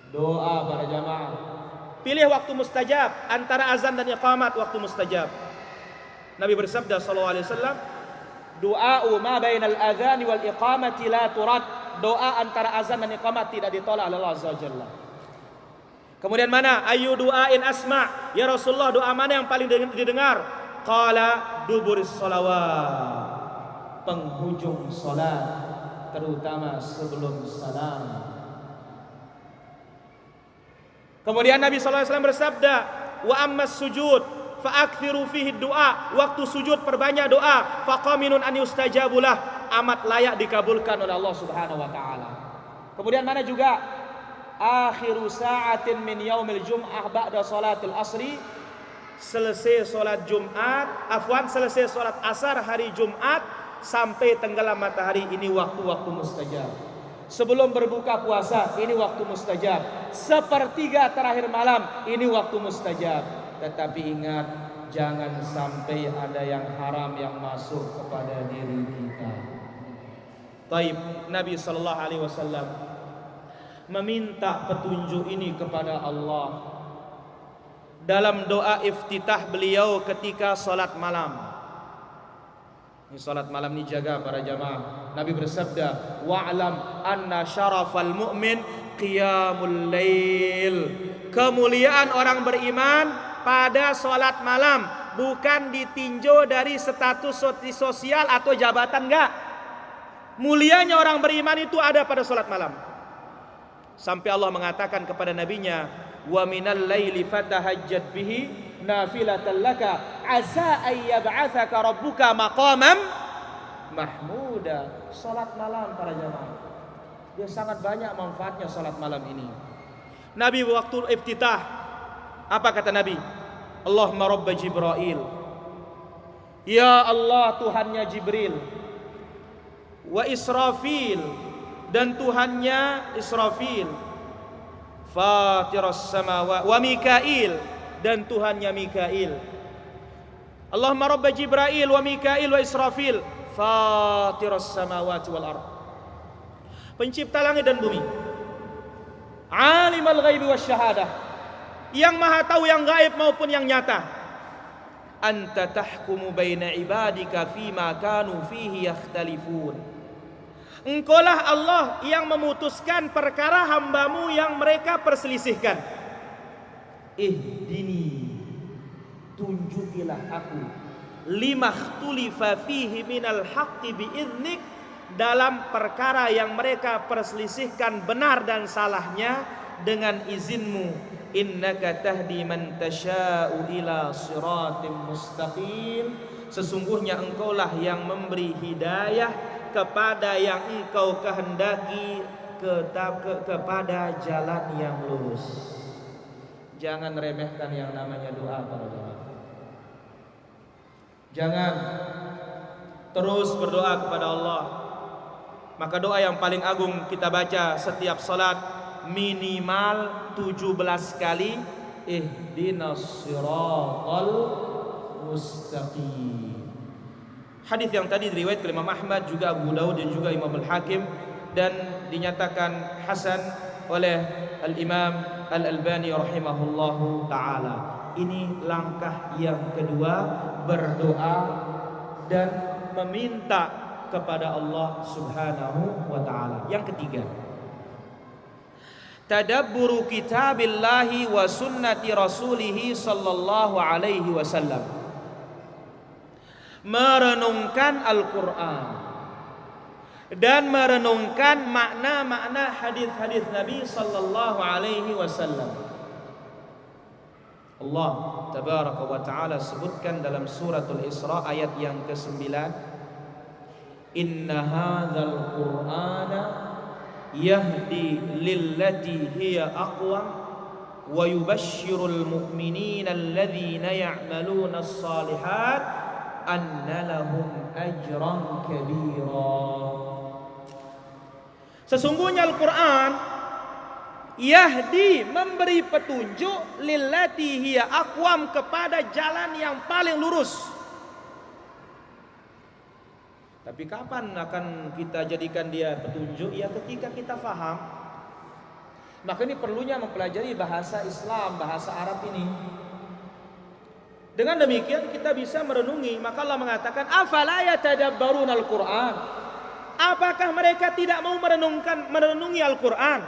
Doa para jamaah, pilih waktu mustajab antara azan dan iqamat, waktu mustajab. Nabi bersabda sallallahu alaihi wasallam, du'a ma bainal adzan wal iqamati la turad. Doa antara azan dan iqamat tidak ditolak oleh Allah azza wajalla. Kemudian mana? Ayu du'ain asma, ya Rasulullah, doa mana yang paling didengar? Qala duburis sholawat, penghujung salat, terutama sebelum salam. Kemudian Nabi SAW bersabda, wa ammas sujud fa'akthiru fihi du'a, waktu sujud perbanyak doa, faqaminun an yustajabulah, amat layak dikabulkan oleh Allah Subhanahu wa taala. Kemudian mana juga? Akhiru sa'atin min yaumil jum'ah ba'da salatil asri, selesai salat Jumat, selesai salat asar hari Jumat sampai tenggelam matahari, ini waktu-waktu mustajab. Sebelum berbuka puasa, ini waktu mustajab. Sepertiga terakhir malam, ini waktu mustajab. Tetapi ingat, jangan sampai ada yang haram yang masuk kepada diri kita. Taib, Nabi sallallahu alaihi wasallam meminta petunjuk ini kepada Allah dalam doa iftitah beliau ketika salat malam. Ini salat malam ini jaga para jamaah. Nabi bersabda, "Wa'lam anna syarafal mu'min qiyamul lail." Kemuliaan orang beriman pada salat malam bukan ditinjau dari status sosial atau jabatan, enggak. Mulianya orang beriman itu ada pada salat malam. Sampai Allah mengatakan kepada nabinya, "Wa minal laili fatahajjat bihi nafilatan laka asa ay yab'atsaka rabbuka maqaman mahmuda." Salat malam para jamaah, dia sangat banyak manfaatnya salat malam ini. Nabi waktu iftitah, apa kata Nabi? Allahumma rabb Jibril, ya Allah Tuhannya Jibril, wa Israfil, dan Tuhannya Israfil, Fatiras samawati, wa Mikail, dan Tuhannya Mikail. Allahumma rabb Jibril wa Mikail wa Israfil, Fatiras samawati wal ard. Pencipta langit dan bumi, Alimul ghaibi wasyahadah, yang maha tahu yang gaib maupun yang nyata. Anta tahkumu baina ibadika fima kanu fihi yakhtalifun. Engkaulah Allah yang memutuskan perkara hambamu yang mereka perselisihkan. Ihdini, tunjukilah aku, limakhtulifa fihi minal haqqi biiznik, dalam perkara yang mereka perselisihkan benar dan salahnya dengan izinmu. Innaka tahdi man tasha'u ila siratim mustaqim. Sesungguhnya engkaulah yang memberi hidayah kepada yang engkau kehendaki kepada jalan yang lurus. Jangan remehkan yang namanya doa para jemaah. Jangan, terus berdoa kepada Allah. Maka doa yang paling agung kita baca setiap salat minimal 17 kali, ihdinas siratal mustaqim. Hadis yang tadi diriwayatkan oleh Imam Ahmad, juga Abu Daud dan juga Imam Al-Hakim, dan dinyatakan hasan oleh Al-Imam Al-Albani rahimahullahu taala. Ini langkah yang kedua, berdoa dan meminta kepada Allah Subhanahu wa taala. Yang ketiga, tadabburu kitabillahi wa sunnati rasulih sallallahu alaihi wasallam. Merenungkan Al-Quran dan merenungkan makna-makna hadis-hadis Nabi sallallahu alaihi wasallam. Allah tabaraka wa taala sebutkan dalam suratul Isra ayat yang ke-9, "Inna hadzal Qur'ana yahdi lillati hiya aqwam wa yubashshirul mu'minina alladhina ya'maluna as-salihat anna lahum ajran kabira." Sesungguhnya Al-Quran yahdi, memberi petunjuk, lillati hiya aqwam, kepada jalan yang paling lurus. Tapi kapan akan kita jadikan dia petunjuk? Ya ketika kita faham. Maka ini perlunya mempelajari bahasa Islam, bahasa Arab ini. Dengan demikian kita bisa merenungi. Maka Allah mengatakan, afala yatadabbaruna al-Quran. Apakah mereka tidak mau merenungi Al-Quran?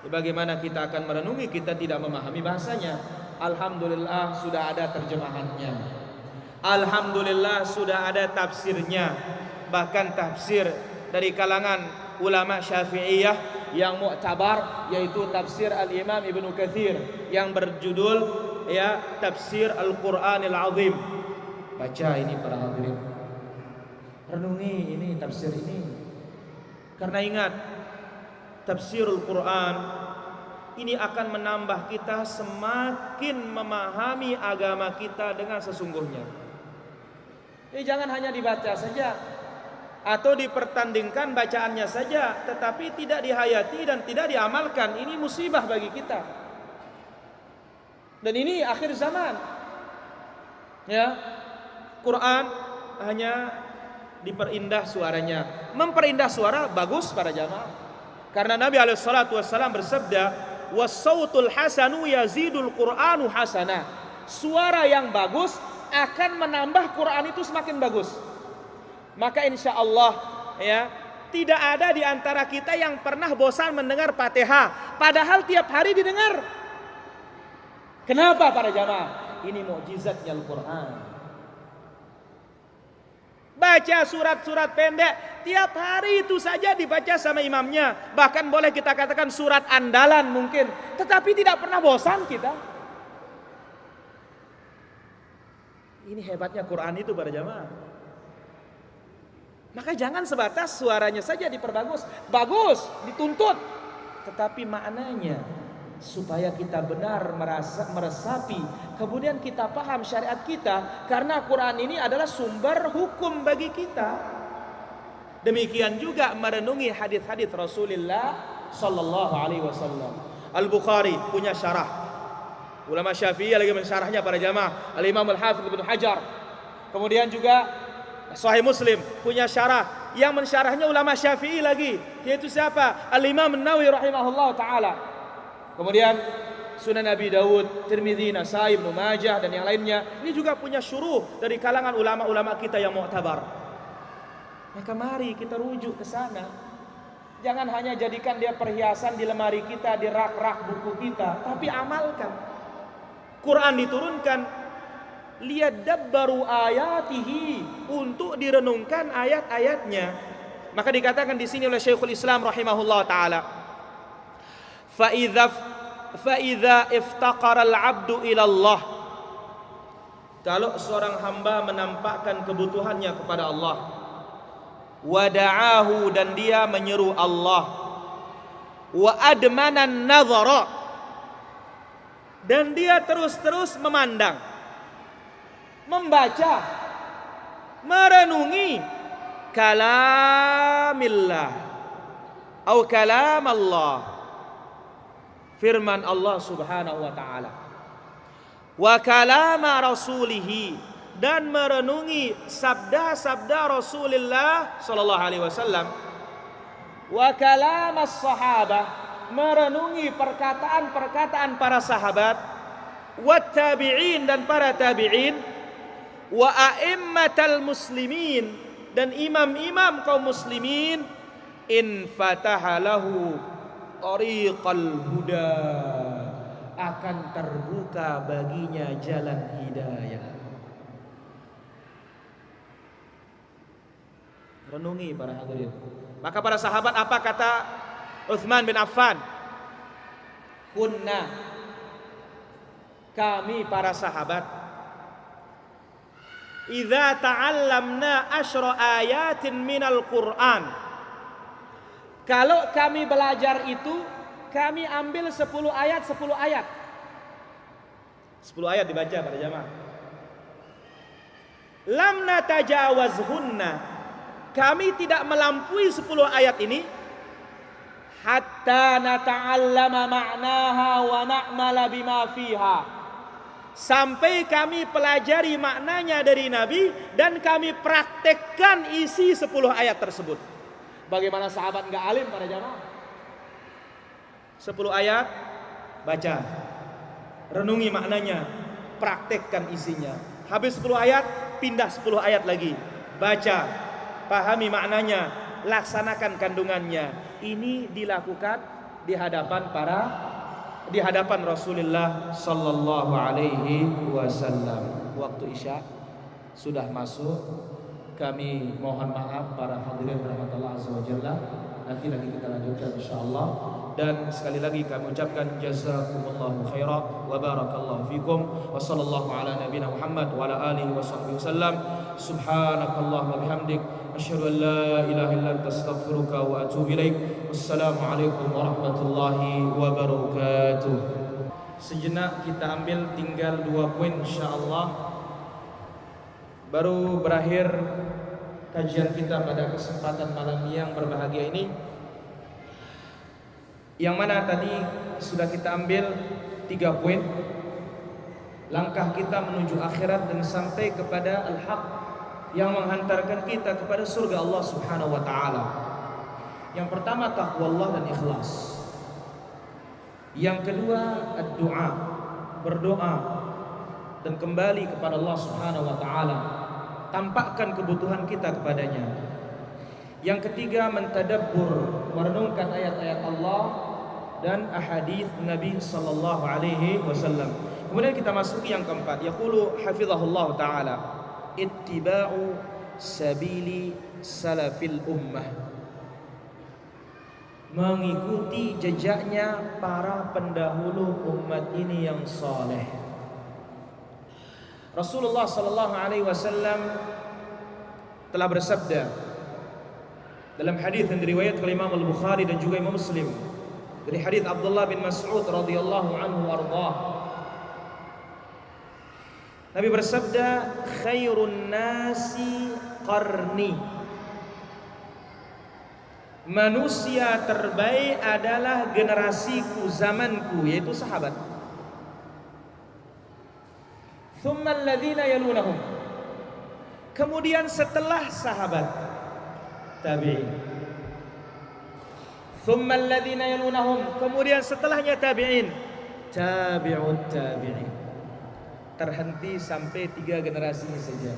Ya, bagaimana kita akan merenungi kita tidak memahami bahasanya? Alhamdulillah sudah ada terjemahannya. Alhamdulillah sudah ada tafsirnya. Bahkan tafsir dari kalangan ulama Syafi'iyah yang mu'tabar, yaitu tafsir Al-Imam Ibnu Katsir yang berjudul ya Tafsir Al-Qur'anil Azim. Baca ini para hadirin, renungi ini tafsir ini. Karena ingat, tafsirul Quran ini akan menambah kita semakin memahami agama kita dengan sesungguhnya. Jadi jangan hanya dibaca saja. atau dipertandingkan bacaannya saja tetapi tidak dihayati dan tidak diamalkan, ini musibah bagi kita. Dan ini akhir zaman. Ya. Quran hanya diperindah suaranya. Memperindah suara bagus para jamaah. Karena Nabi alaihissalatu wassalam bersabda, "Was-sautul hasanu yazidul Qur'anu hasana." Suara yang bagus akan menambah Quran itu semakin bagus. Maka insya Allah ya, tidak ada di antara kita yang pernah bosan mendengar Fatihah, padahal tiap hari didengar. Kenapa para jamaah? Ini mukjizatnya Al-Quran. Baca surat-surat pendek tiap hari itu saja dibaca sama imamnya. Bahkan boleh kita katakan surat andalan mungkin, tetapi tidak pernah bosan kita. Ini hebatnya Quran itu para jamaah. Maka jangan sebatas suaranya saja diperbagus. Bagus, dituntut. Tetapi maknanya supaya kita benar meresapi, kemudian kita paham syariat kita. Karena Quran ini adalah sumber hukum bagi kita. Demikian juga merenungi hadis-hadis Rasulullah sallallahu alaihi wasallam. Al-Bukhari punya syarah. Ulama Syafi'i lagi mensyarahnya para jamaah. Al-Imam Al-Hafidz Ibnu Hajar. Kemudian juga Sahih Muslim punya syarah, yang mensyarahnya ulama Syafi'i lagi, yaitu siapa? Al-Imam An-Nawawi rahimahullah taala. Kemudian Sunan Abi Dawud, Tirmidzi, Nasai, Ibnu Majah dan yang lainnya, ini juga punya syuruh dari kalangan ulama-ulama kita yang mu'tabar. Maka mari kita rujuk ke sana. Jangan hanya jadikan dia perhiasan di lemari kita, di rak-rak buku kita, tapi amalkan. Quran diturunkan liyadabbaru ayatihi, untuk direnungkan ayat-ayatnya. Maka dikatakan di sini oleh Syekhul Islam rahimahullah taala, fa idza iftaqara al-'abdu ila Allah, kalau seorang hamba menampakkan kebutuhannya kepada Allah, wa da'ahu, dan dia menyeru Allah, wa admana an-nadhara, dan dia terus-terus memandang, membaca, merenungi kalamillah atau kalam Allah, firman Allah subhanahu wa ta'ala, wa kalama rasulihi, dan merenungi sabda-sabda Rasulullah sallallahu alaihi wasallam, wa kalam as-sahabah, merenungi perkataan-perkataan para sahabat, wa tabi'in, dan para tabi'in, wa a'immatal muslimin, dan imam-imam kaum muslimin, in fataha lahu tariqal huda, akan terbuka baginya jalan hidayah. Renungi para hadirin. Maka para sahabat, apa kata Utsman bin Affan? Kunna, kami para sahabat, idza ta'allamna asyra ayatin minal Qur'an, kalau kami belajar itu, kami ambil 10 ayat 10 ayat. 10 ayat dibaca pada jamaah. Lam natajawazhunna, kami tidak melampaui 10 ayat ini, hatta nata'allama ma'naha wa na'mala bima fiha, sampai kami pelajari maknanya dari Nabi dan kami praktekkan isi 10 ayat tersebut. Bagaimana sahabat enggak alim pada jamaah? 10 ayat baca, renungi maknanya, praktekkan isinya. Habis 10 ayat, pindah 10 ayat lagi, baca, pahami maknanya, laksanakan kandungannya. Ini dilakukan di hadapan Rasulullah sallallahu alaihi wasallam. Waktu Isya sudah masuk. Kami mohon maaf para hadirin rahmatullah azza wajalla. Nanti lagi kita lanjutkan insyaallah. Dan sekali lagi kami ucapkan jazakumullahu khairan wa barakallahu fikum wa sallallahu ala nabiyyina Muhammad wa ala alihi wa sahbihi wasallam. Subhanakallahumma bihamdik asyhadu an la ilaha illa anta astaghfiruka wa atubu ilaik. Wassalamu alaikum warahmatullahi wabarakatuh. Sejenak kita ambil tinggal 2 poin insyaallah. Baru berakhir kajian kita pada kesempatan malam yang berbahagia ini, yang mana tadi sudah kita ambil 3 poin langkah kita menuju akhirat dan sampai kepada al-haq yang menghantarkan kita kepada surga Allah Subhanahu wa taala. Yang pertama taqwa Allah dan ikhlas. Yang kedua ad-du'a, berdoa dan kembali kepada Allah Subhanahu wa taala, tampakkan kebutuhan kita kepadanya. Yang ketiga mentadabbur, merenungkan ayat-ayat Allah dan ahadits Nabi sallallahu alaihi wasallam. Kemudian kita masuki yang keempat, yaqulu hafizahullah taala, ittiba'u sabili salafil ummah, mengikuti jejaknya para pendahulu umat ini yang saleh. Rasulullah sallallahu alaihi wasallam telah bersabda dalam hadis yang diriwayatkan oleh Imam Al-Bukhari dan juga Imam Muslim dari hadis Abdullah bin Mas'ud radhiyallahu anhu warḍah. Nabi bersabda, khairun nasi qarni, manusia terbaik adalah generasiku, zamanku, yaitu sahabat. Thumma alladhina yalunahum, kemudian setelah sahabat tabi'in. Thumma alladhina yalunahum, kemudian setelahnya tabi'in. Tabi'ut tabi'in, terhenti sampai 3 generasi ini saja.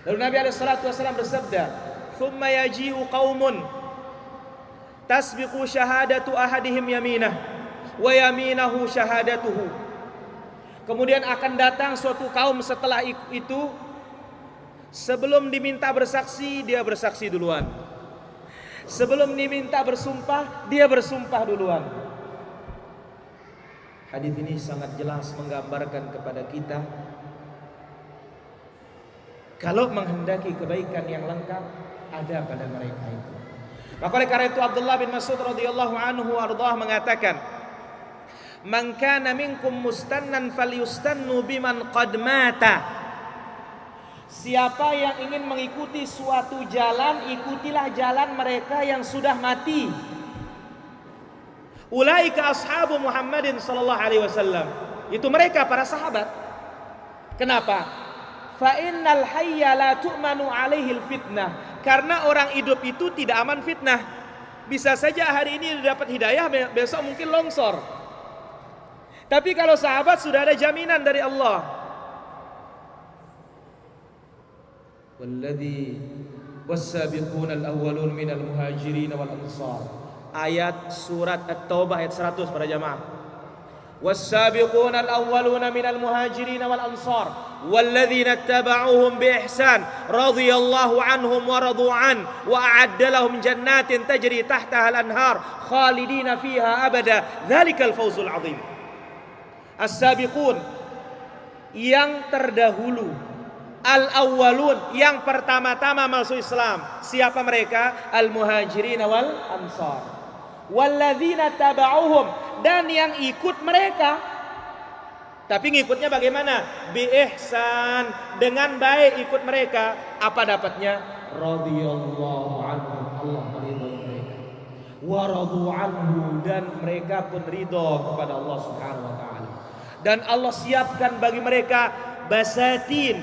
Lalu Nabi SAW bersabda, thumma yaji'u qaumun tasbiqu syahadatu ahadihim yaminah wa yaminahu syahadatuhu. Kemudian akan datang suatu kaum setelah itu, sebelum diminta bersaksi, dia bersaksi duluan. Sebelum diminta bersumpah, dia bersumpah duluan. Hadis ini sangat jelas menggambarkan kepada kita, kalau menghendaki kebaikan yang lengkap, ada pada mereka itu. Maka oleh karena itu Abdullah bin Mas'ud radhiyallahu anhu ardhah mengatakan, man kana minkum mustannan falyustannu biman qad mata. Siapa yang ingin mengikuti suatu jalan, ikutilah jalan mereka yang sudah mati. Ulaika ashabu Muhammadin sallallahu alaihi wasallam. Itu mereka para sahabat. Kenapa? Fa innal hayya la tu'manu alaihi fitnah. Karena orang hidup itu tidak aman fitnah. Bisa saja hari ini dapat hidayah, besok mungkin longsor. Tapi kalau sahabat sudah ada jaminan dari Allah. Walladzi was-sabiquna al-awwalun minal muhajirin wal ansar. Ayat surat At-Taubah ayat 100 para jamaah. Was-sabiquna al-awwaluna minal muhajirin wal ansar walladzina ittaba'uuhum bi ihsan radhiyallahu anhum wa radu an wa a'adda lahum jannatin tajri tahtaha al-anhar khalidina fiha abada dzalikal fawzul 'adzim. As-sabiqun, yang terdahulu, al-awwalun, yang pertama-tama masuk Islam. Siapa mereka? Al-muhajirin wal ansar. Walladzina taba'uhum, dan yang ikut mereka. Tapi ngikutnya bagaimana? Bi ihsan, dengan baik ikut mereka. Apa dapatnya? Radhiyallahu anhum, Allah meridhai mereka. Wa radu anhu, dan mereka pun ridha kepada Allah Subhanahu wa taala. Dan Allah siapkan bagi mereka basatin,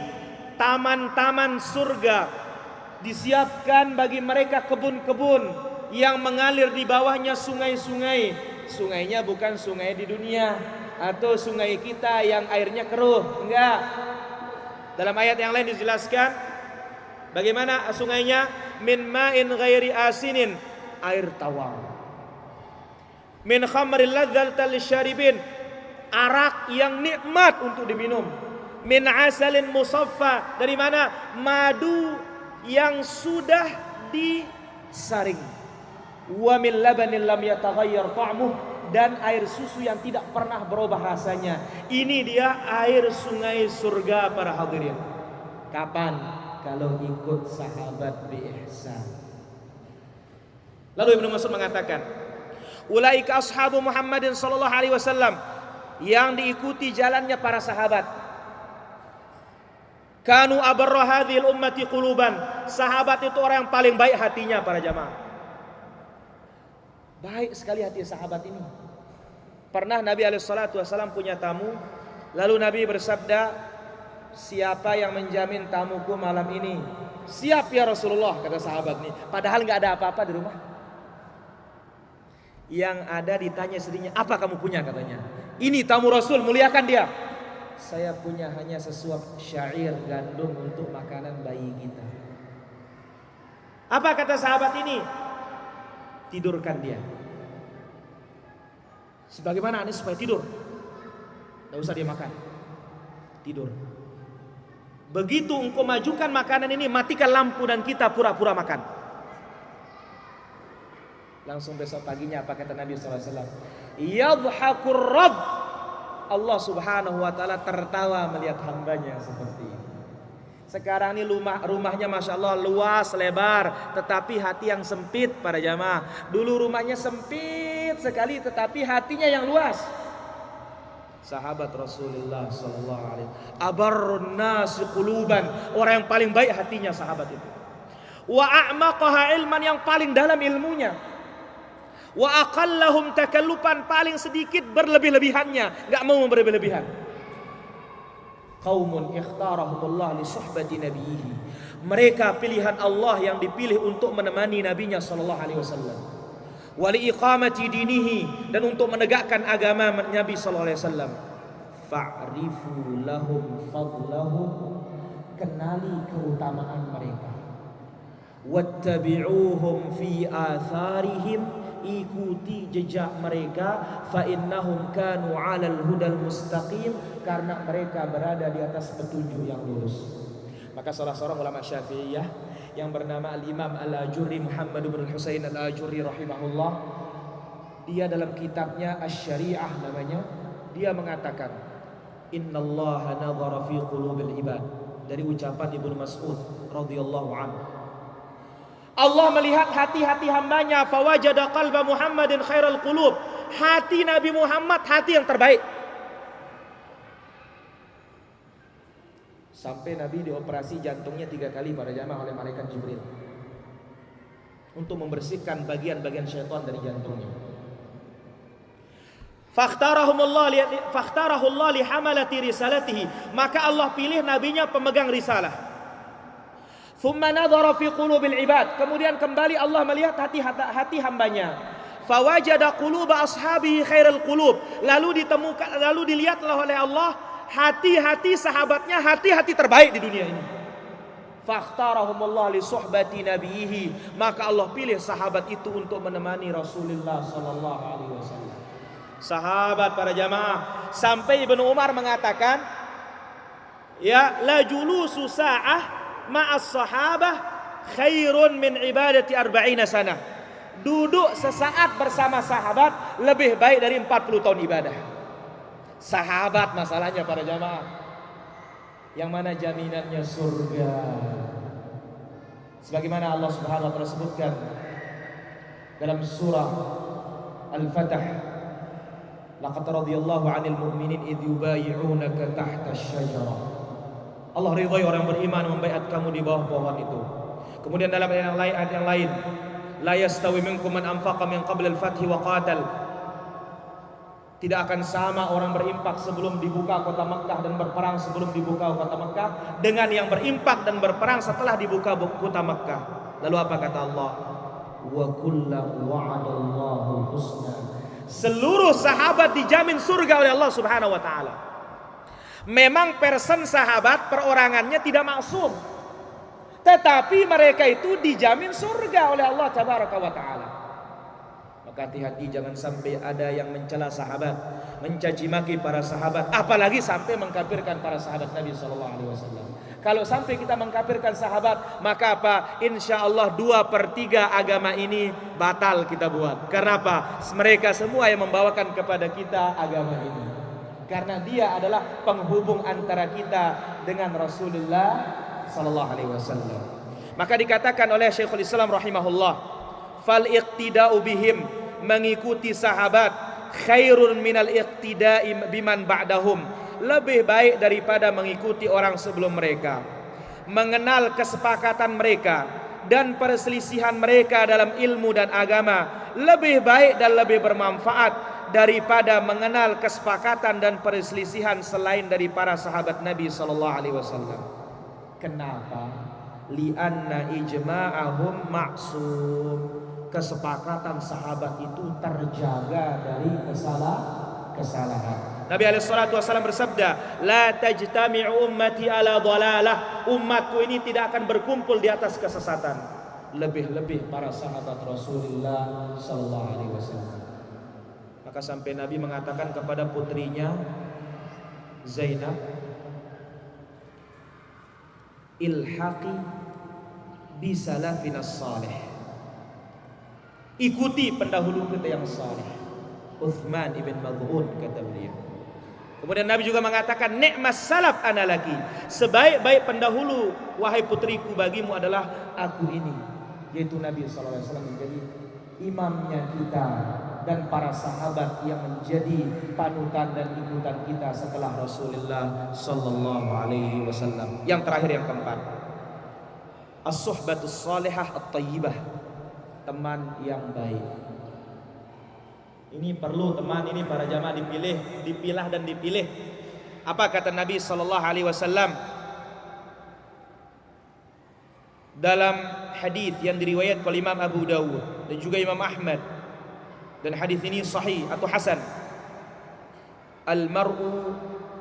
taman-taman surga. Disiapkan bagi mereka kebun-kebun yang mengalir di bawahnya sungai-sungai. Sungainya bukan sungai di dunia atau sungai kita yang airnya keruh, enggak. Dalam ayat yang lain dijelaskan bagaimana sungainya, min ma'in ghairi asinin, air tawar. Min khamril ladzal lisyaribin, arak yang nikmat untuk diminum. Min asalin musaffa, dari mana? Madu yang sudah disaring. Wa min labanin lam yataghayyar ta'muh, dan air susu yang tidak pernah berubah rasanya. Ini dia air sungai surga para hadirin. Kapan? Kalau ikut sahabat bi ihsan. Lalu Ibnu Mas'ud mengatakan, ulaika ashabu Muhammadin sallallahu alaihi wasallam, yang diikuti jalannya para sahabat. Kanu abarra hadhil ummati quluban. Sahabat itu orang yang paling baik hatinya para jamaah. Baik sekali hati sahabat ini. Pernah Nabi SAW punya tamu, lalu Nabi bersabda, siapa yang menjamin tamuku malam ini? Siap ya Rasulullah, kata sahabat ini. Padahal nggak ada apa-apa di rumah. Yang ada ditanya istrinya, apa kamu punya katanya? Ini tamu Rasul, muliakan dia. Saya punya hanya sesuap syair gandum untuk makanan bayi kita. Apa kata sahabat ini? Tidurkan dia. Sebagaimana Anis supaya tidur? Tidak usah dia makan. Tidur. Begitu engkau majukan makanan ini, matikan lampu dan kita pura-pura makan. Langsung besok paginya apa kata Nabi SAW? Yadhakur Rabb. Allah Subhanahu wa ta'ala tertawa melihat hambanya seperti ini. Sekarang ini rumahnya Masya Allah luas, lebar, tetapi hati yang sempit para jamaah. Dulu rumahnya sempit sekali, tetapi hatinya yang luas. Sahabat Rasulullah sallallahu alaihi wasallam, abarrun nasi quluban, orang yang paling baik hatinya sahabat itu. Wa a'maqaha ilman, yang paling dalam ilmunya. Wa aqallahum takallupan, paling sedikit berlebih-lebihannya, enggak mau berlebih-lebihan. Qaumun ikhtarahumullah li suhbati nabiyhi, mereka pilihan Allah yang dipilih untuk menemani nabinya sallallahu alaihi wasallam. Wa li iqamati dinihi, dan untuk menegakkan agama Nabi sallallahu alaihi wasallam. Fa'rifu lahum fadlahum, kenali keutamaan mereka. Wattabi'uhum fi atharihim, ikuti jejak mereka. Fa innahum kanu 'alal hudal mustaqim, karena mereka berada di atas petunjuk yang lurus. Maka salah seorang ulama Syafi'iyah yang bernama Al-Imam Al-Ajurri, Muhammad bin Husain Al-Ajurri rahimahullah, dia dalam kitabnya Asy-Syari'ah namanya, dia mengatakan innallaha nadhara fi qulubil ibad, dari ucapan Ibnu Mas'ud radhiyallahu anhu. Allah melihat hati-hati hambanya, fawajada qalba Muhammadin khairal qulub, hati Nabi Muhammad hati yang terbaik. Sampai Nabi dioperasi jantungnya 3 kali para jamaah oleh malaikat Jibril untuk membersihkan bagian-bagian syaitan dari jantungnya. Fakhtarahullah li hamalati risalatihi, maka Allah pilih nabinya pemegang risalah. Thumma nadhara fi qulubil ibad, kemudian kembali Allah melihat hati hambanya. Fawajada quluba ashabihi khairal qulub, lalu dilihatlah oleh Allah hati-hati sahabatnya hati-hati terbaik di dunia ini. Fakhtarahumullah li suhbati nabiyhi, maka Allah pilih sahabat itu untuk menemani Rasulullah sallallahu alaihi wasallam. Sahabat para jamaah, sampai Ibnu Umar mengatakan, ya la julusu sa'ah ma'as sahabah khairun min ibadati 40 sanah. Duduk sesaat bersama sahabat lebih baik dari 40 tahun ibadah. Sahabat masalahnya para jamaah, yang mana jaminannya surga. Sebagaimana Allah Subhanahu wa taala sebutkan dalam surah Al-Fatah, laqad radiyallahu 'anil mu'minin idh yubayyi'unaka tahta asy-syajarah. Allah ridhai orang beriman membaiat kamu di bawah pohon itu. Kemudian dalam ayat yang lain, la yastawi minkum man anfaqa min qabl al-fath wa qatal. Tidak akan sama orang berimpak sebelum dibuka kota Mekah dan berperang sebelum dibuka kota Mekah dengan yang berimpak dan berperang setelah dibuka kota Mekah. Lalu apa kata Allah? Wa kullu wa'adallahu husna. Seluruh sahabat dijamin surga oleh Allah Subhanahu wa taala. Memang person sahabat perorangannya tidak maksum, tetapi mereka itu dijamin surga oleh Allah Tabaraka wa taala. Maka hati-hati jangan sampai ada yang mencela sahabat, mencaci maki para sahabat, apalagi sampai mengkafirkan para sahabat Nabi sallallahu alaihi wasallam. Kalau sampai kita mengkafirkan sahabat, maka apa? Insya Allah 2/3 agama ini batal kita buat. Karena apa? Mereka semua yang membawakan kepada kita agama ini. Karena dia adalah penghubung antara kita dengan Rasulullah sallallahu alaihi wasallam. Maka dikatakan oleh Syekhul Islam rahimahullah, fal iqtida'u bihim, mengikuti sahabat, khairun minal iqtida'i biman ba'dahum, lebih baik daripada mengikuti orang sebelum mereka. Mengenal kesepakatan mereka dan perselisihan mereka dalam ilmu dan agama lebih baik dan lebih bermanfaat daripada mengenal kesepakatan dan perselisihan selain dari para sahabat Nabi sallallahu alaihi wasallam. Kenapa? Li'anna ijma'ahum ma'sum. Kesepakatan sahabat itu terjaga dari kesalahan. Nabi SAW bersabda, La tajtami'u ummati ala dhalalah. Umatku ini tidak akan berkumpul di atas kesesatan. Lebih-lebih para sahabat Rasulullah sallallahu alaihi wasallam. Maka sampai Nabi mengatakan kepada putrinya Zainab, ilhaqi bisalafinas salih. Ikuti pendahulu kita yang saleh. Uthman ibn Mad'un kata beliau. Kemudian Nabi juga mengatakan, ni'mas salaf ana laki. Sebaik-baik pendahulu wahai putriku bagimu adalah aku ini. Yaitu Nabi SAW menjadi imamnya kita dan para sahabat yang menjadi panutan dan ikutan kita setelah Rasulullah sallallahu alaihi wasallam. Yang terakhir, yang keempat, as-suhbatus salihah at-tayyibah. Teman yang baik. Ini perlu teman ini para jamaah dipilah dan dipilih. Apa kata Nabi sallallahu alaihi wasallam dalam hadis yang diriwayatkan oleh Imam Abu Dawud dan juga Imam Ahmad, dan hadis ini sahih atau hasan. Al-mar'u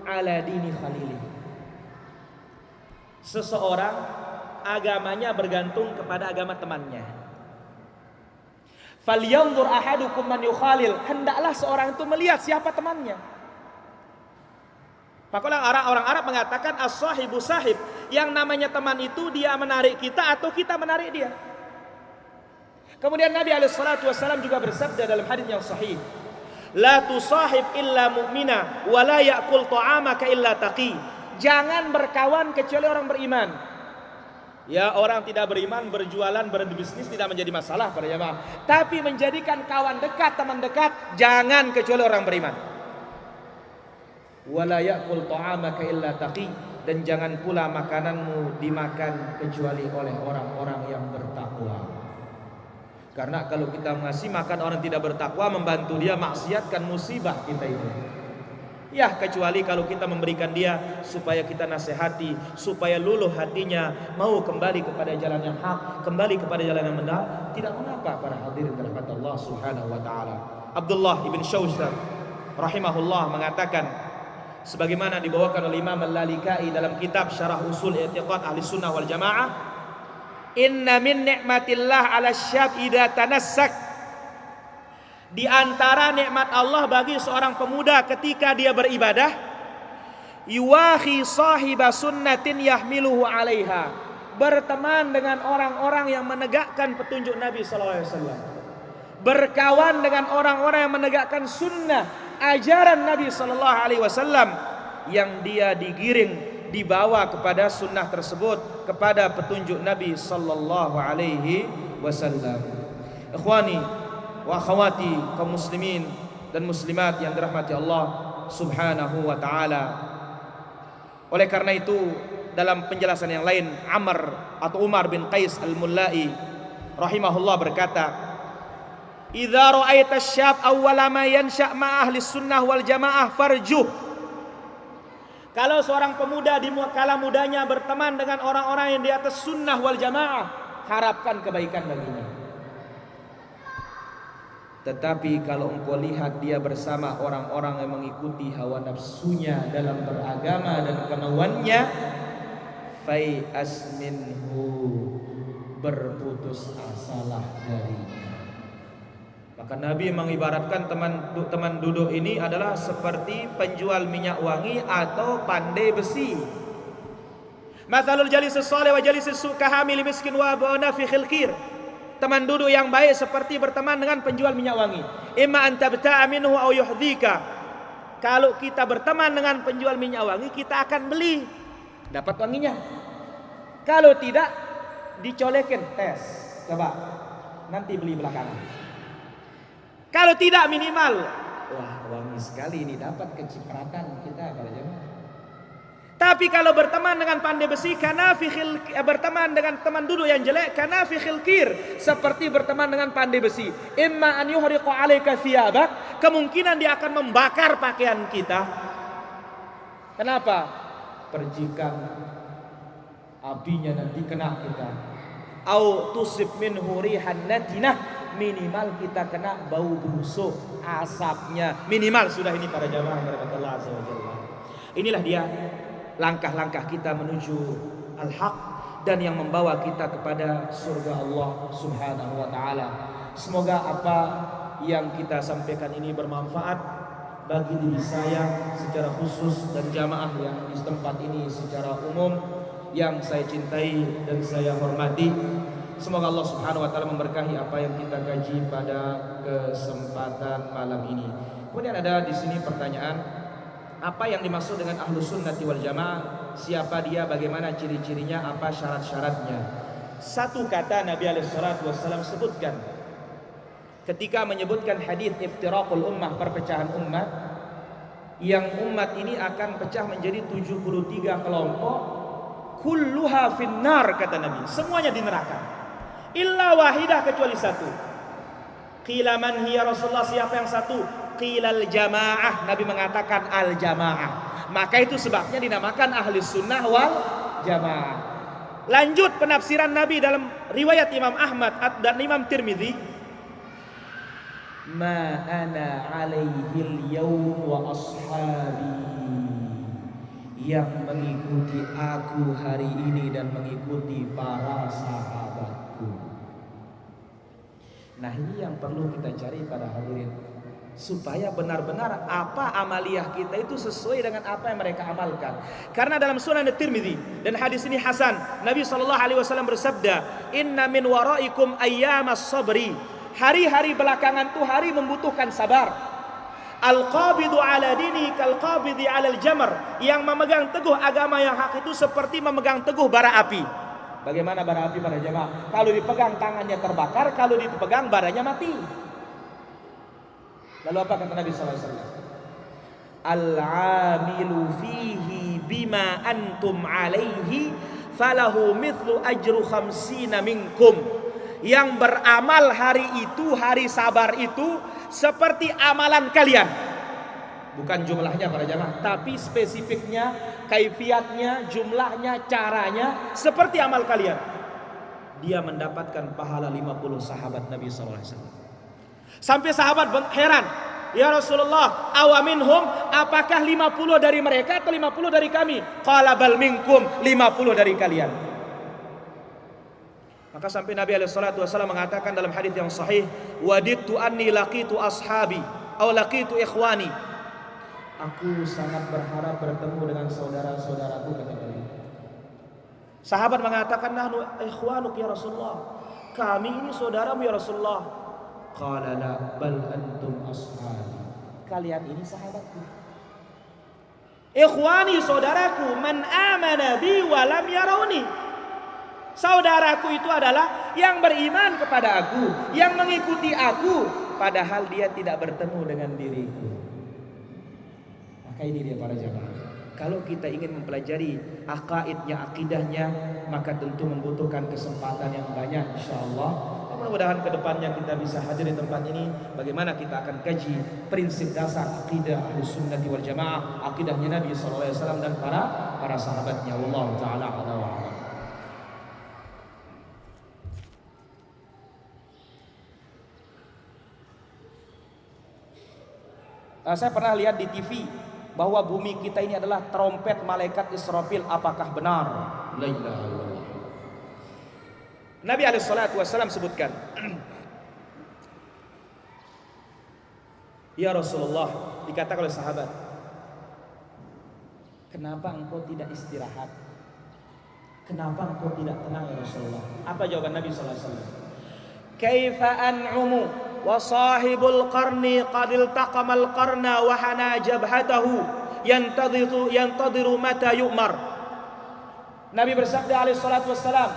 ala dini khalilih. Seseorang agamanya bergantung kepada agama temannya. Falyanzur ahadukum man yukhalil. Hendaklah seorang itu melihat siapa temannya. Maka orang Arab mengatakan as-sahibu sahib. Yang namanya teman itu dia menarik kita atau kita menarik dia. Kemudian Nabi SAW juga bersabda dalam hadis yang sahih, La tusahib illa mu'mina wa la ya'kul ta'amaka illa taqi. Jangan berkawan kecuali orang beriman. Ya, orang tidak beriman berjualan, berbisnis tidak menjadi masalah pada jamaah. Tapi menjadikan kawan dekat, teman dekat, jangan kecuali orang beriman. Wala ya'kul ta'amaka illa taqi. Dan jangan pula makananmu dimakan kecuali oleh orang-orang yang bertakwa. Karena kalau kita ngasih makan orang tidak bertakwa, membantu dia maksiat, kan musibah kita itu. Ya, kecuali kalau kita memberikan dia supaya kita nasihati, supaya luluh hatinya, mau kembali kepada jalan yang hak, kembali kepada jalan yang benar, tidak mengapa para hadirin rahmat Allah Subhanahu wa taala. Abdullah ibn Shawshab rahimahullah mengatakan, sebagaimana dibawakan oleh Imam Al-Lalikai dalam kitab Syarah Usul I'tiqad Ahli Sunnah wal Jamaah, inna min ni'matillah 'ala syab idza tanassak. Di antara nikmat Allah bagi seorang pemuda ketika dia beribadah, yuwahi sahiba sunnatin yahmiluhu 'alaiha. Berteman dengan orang-orang yang menegakkan petunjuk Nabi sallallahu alaihi wasallam. Berkawan dengan orang-orang yang menegakkan sunnah, ajaran Nabi sallallahu alaihi wasallam, yang dia digiring, dibawa kepada sunnah tersebut, kepada petunjuk Nabi sallallahu alaihi wasallam. Ikhwani wa akhwati kaum muslimin dan muslimat yang dirahmati Allah Subhanahu wa taala. Oleh karena itu, dalam penjelasan yang lain, Umar bin Qais Al-Mullai rahimahullah berkata, "Idza ra'aita asy-syab awwala ma yansha' ma ahli sunnah wal jamaah farjuh." Kalau seorang pemuda di kala mudanya berteman dengan orang-orang yang di atas sunnah wal jamaah, harapkan kebaikan baginya. Tetapi kalau engkau lihat dia bersama orang-orang yang mengikuti hawa nafsunya dalam beragama dan kemauannya, fai'as minhu, berputus asalah darinya. Maka Nabi mengibaratkan teman duduk ini adalah seperti penjual minyak wangi atau pandai besi. Mathalul jalisus salih wa jalisus su kahamil miskin wa bana fi khilqir. Teman duduk yang baik seperti berteman dengan penjual minyak wangi. Imma an tabta'a minhu aw yuhdhika. Kalau kita berteman dengan penjual minyak wangi, kita akan beli, dapat wanginya. Kalau tidak, dicolekin, tes, coba, nanti beli belakangan. Kalau tidak, minimal, wah wangi sekali ini, dapat kecipratan kita pada jemaah. Tapi kalau berteman dengan pandai besi, berteman dengan teman dulu yang jelek, kanafikhil kir, seperti berteman dengan pandai besi. Imma an yuhriqa 'alaika thiyabak, kemungkinan dia akan membakar pakaian kita. Kenapa? Percikan apinya nanti kena kita. Au tusib minhu rihan natinah, minimal kita kena bau busuk, asapnya. Minimal sudah ini para jamaah Allah azza wajalla. Inilah dia langkah-langkah kita menuju al-haq dan yang membawa kita kepada surga Allah Subhanahu wa taala. Semoga apa yang kita sampaikan ini bermanfaat bagi diri saya secara khusus dan jamaah yang di tempat ini secara umum yang saya cintai dan saya hormati. Semoga Allah Subhanahu wa taala memberkahi apa yang kita kaji pada kesempatan malam ini. Kemudian ada di sini pertanyaan, apa yang dimaksud dengan ahlus sunnati wal jamaah? Siapa dia? Bagaimana ciri-cirinya? Apa syarat-syaratnya? Satu kata Nabi alaihi salatu wasallam sebutkan ketika menyebutkan hadis iftiraqul ummah, perpecahan umat, yang umat ini akan pecah menjadi 73 kelompok, kulluha finnar, kata Nabi, semuanya di neraka, illa wahidah, kecuali satu. Qila man hiya Rasulullah, siapa yang satu? Qilal jamaah, Nabi mengatakan al jamaah. Maka itu sebabnya dinamakan ahli sunnah wal jamaah. Lanjut penafsiran Nabi dalam riwayat Imam Ahmad dan Imam Tirmidzi, ma ana alaihil yawm wa ashabi, yang mengikuti aku hari ini dan mengikuti para sahabatku. Nah, ini yang perlu kita cari para hadirin, supaya benar-benar apa amaliyah kita itu sesuai dengan apa yang mereka amalkan. Karena dalam Sunan At-Tirmidzi dan hadis ini hasan, Nabi SAW bersabda, inna min waraikum ayyamas sabri, hari-hari belakangan tuh hari membutuhkan sabar. Al-qabidu ala dini kal-qabidi ala al-jamr, yang memegang teguh agama yang hak itu seperti memegang teguh bara api. Bagaimana bara api para jemaah? Kalau dipegang tangannya terbakar, kalau dipegang baranya mati. Lalu apa kata Nabi SAW? Al-amilu fihi bima antum alaihi falahu mithlu ajru khamsina minkum. Yang beramal hari itu, hari sabar itu, seperti amalan kalian. Bukan jumlahnya para jamaah, tapi spesifiknya, kaifiatnya, jumlahnya, caranya, seperti amal kalian. Dia mendapatkan pahala 50 sahabat Nabi SAW. Sampai sahabat heran, ya Rasulullah, awaminhum, apakah 50 dari mereka atau 50 dari kami? Qala bal minkum, 50 dari kalian. Maka sampai Nabi SAW mengatakan dalam hadis yang sahih, wadidtu anni laqitu ashabi atau laqitu ikhwani, aku sangat berharap bertemu dengan saudara-saudaraku, kata Nabi. Sahabat mengatakan, nahnu ikhwanuk ya Rasulullah, kami ini saudaramu ya Rasulullah. Qala la bal antum ashabi, kalian ini sahabatku. Ikhwani, saudaraku, man amana bi wa lam yarawni. Saudaraku itu adalah yang beriman kepada aku, yang mengikuti aku, padahal dia tidak bertemu dengan diriku. Maka ini dia para jamaah, kalau kita ingin mempelajari akaidnya, akidahnya, maka tentu membutuhkan kesempatan yang banyak, insyaallah. Mudah-mudahan kedepannya kita bisa hadir di tempat ini. Bagaimana kita akan kaji prinsip dasar akidah Ahlus Sunnati wal Jamaah, akidahnya Nabi SAW dan para sahabatnya. Wallahu taala a'lam wa a'lam. Saya pernah lihat di TV bahwa bumi kita ini adalah trompet malaikat Israfil. Apakah benar? La ilaha illallah. Nabi SAW sebutkan, ya Rasulullah, dikatakan oleh sahabat, kenapa engkau tidak istirahat? Kenapa engkau tidak tenang ya Rasulullah? Apa jawaban Nabi SAW? Kaifa an'umu wa sahibul qarni qad iltaqamal qarna wa hana jabhatahu yantadiru mata yu'mar. Nabi bersabda alaihi salatu wassalam,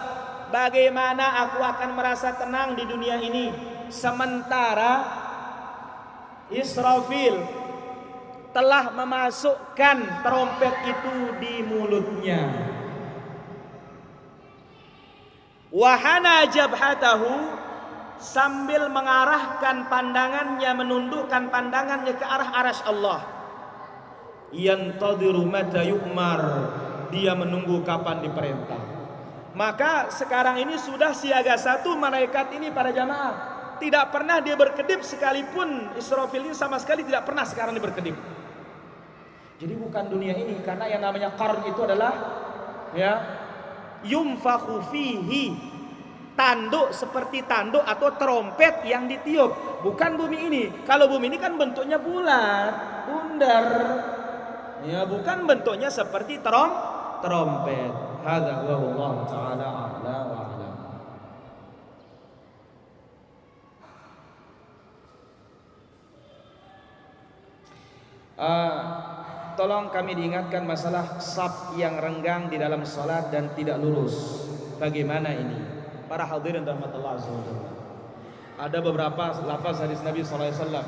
bagaimana aku akan merasa tenang di dunia ini sementara Israfil telah memasukkan trompet itu di mulutnya. Wahana jabhatahu, sambil mengarahkan pandangannya, menundukkan pandangannya ke arah arasy Allah. Yantadiru mata yu'mar, dia menunggu kapan diperintah. Maka sekarang ini sudah siaga 1 malaikat ini para jamaah. Tidak pernah dia berkedip sekalipun. Israfil ini sama sekali tidak pernah sekarang dia berkedip. Jadi bukan dunia ini, karena yang namanya qarn itu adalah ya yumfakhu fihi, tanduk seperti tanduk atau trompet yang ditiup. Bukan bumi ini. Kalau bumi ini kan bentuknya bulat, bundar. Ya, bukan bentuknya seperti trompet. Hadza wallahu taala a'la wa a'lam. Tolong kami diingatkan masalah saf yang renggang di dalam salat dan tidak lurus. Bagaimana ini? Para hadirin rahmatullah azza wajalla. Ada beberapa lafaz hadis Nabi sallallahu alaihi wasallam.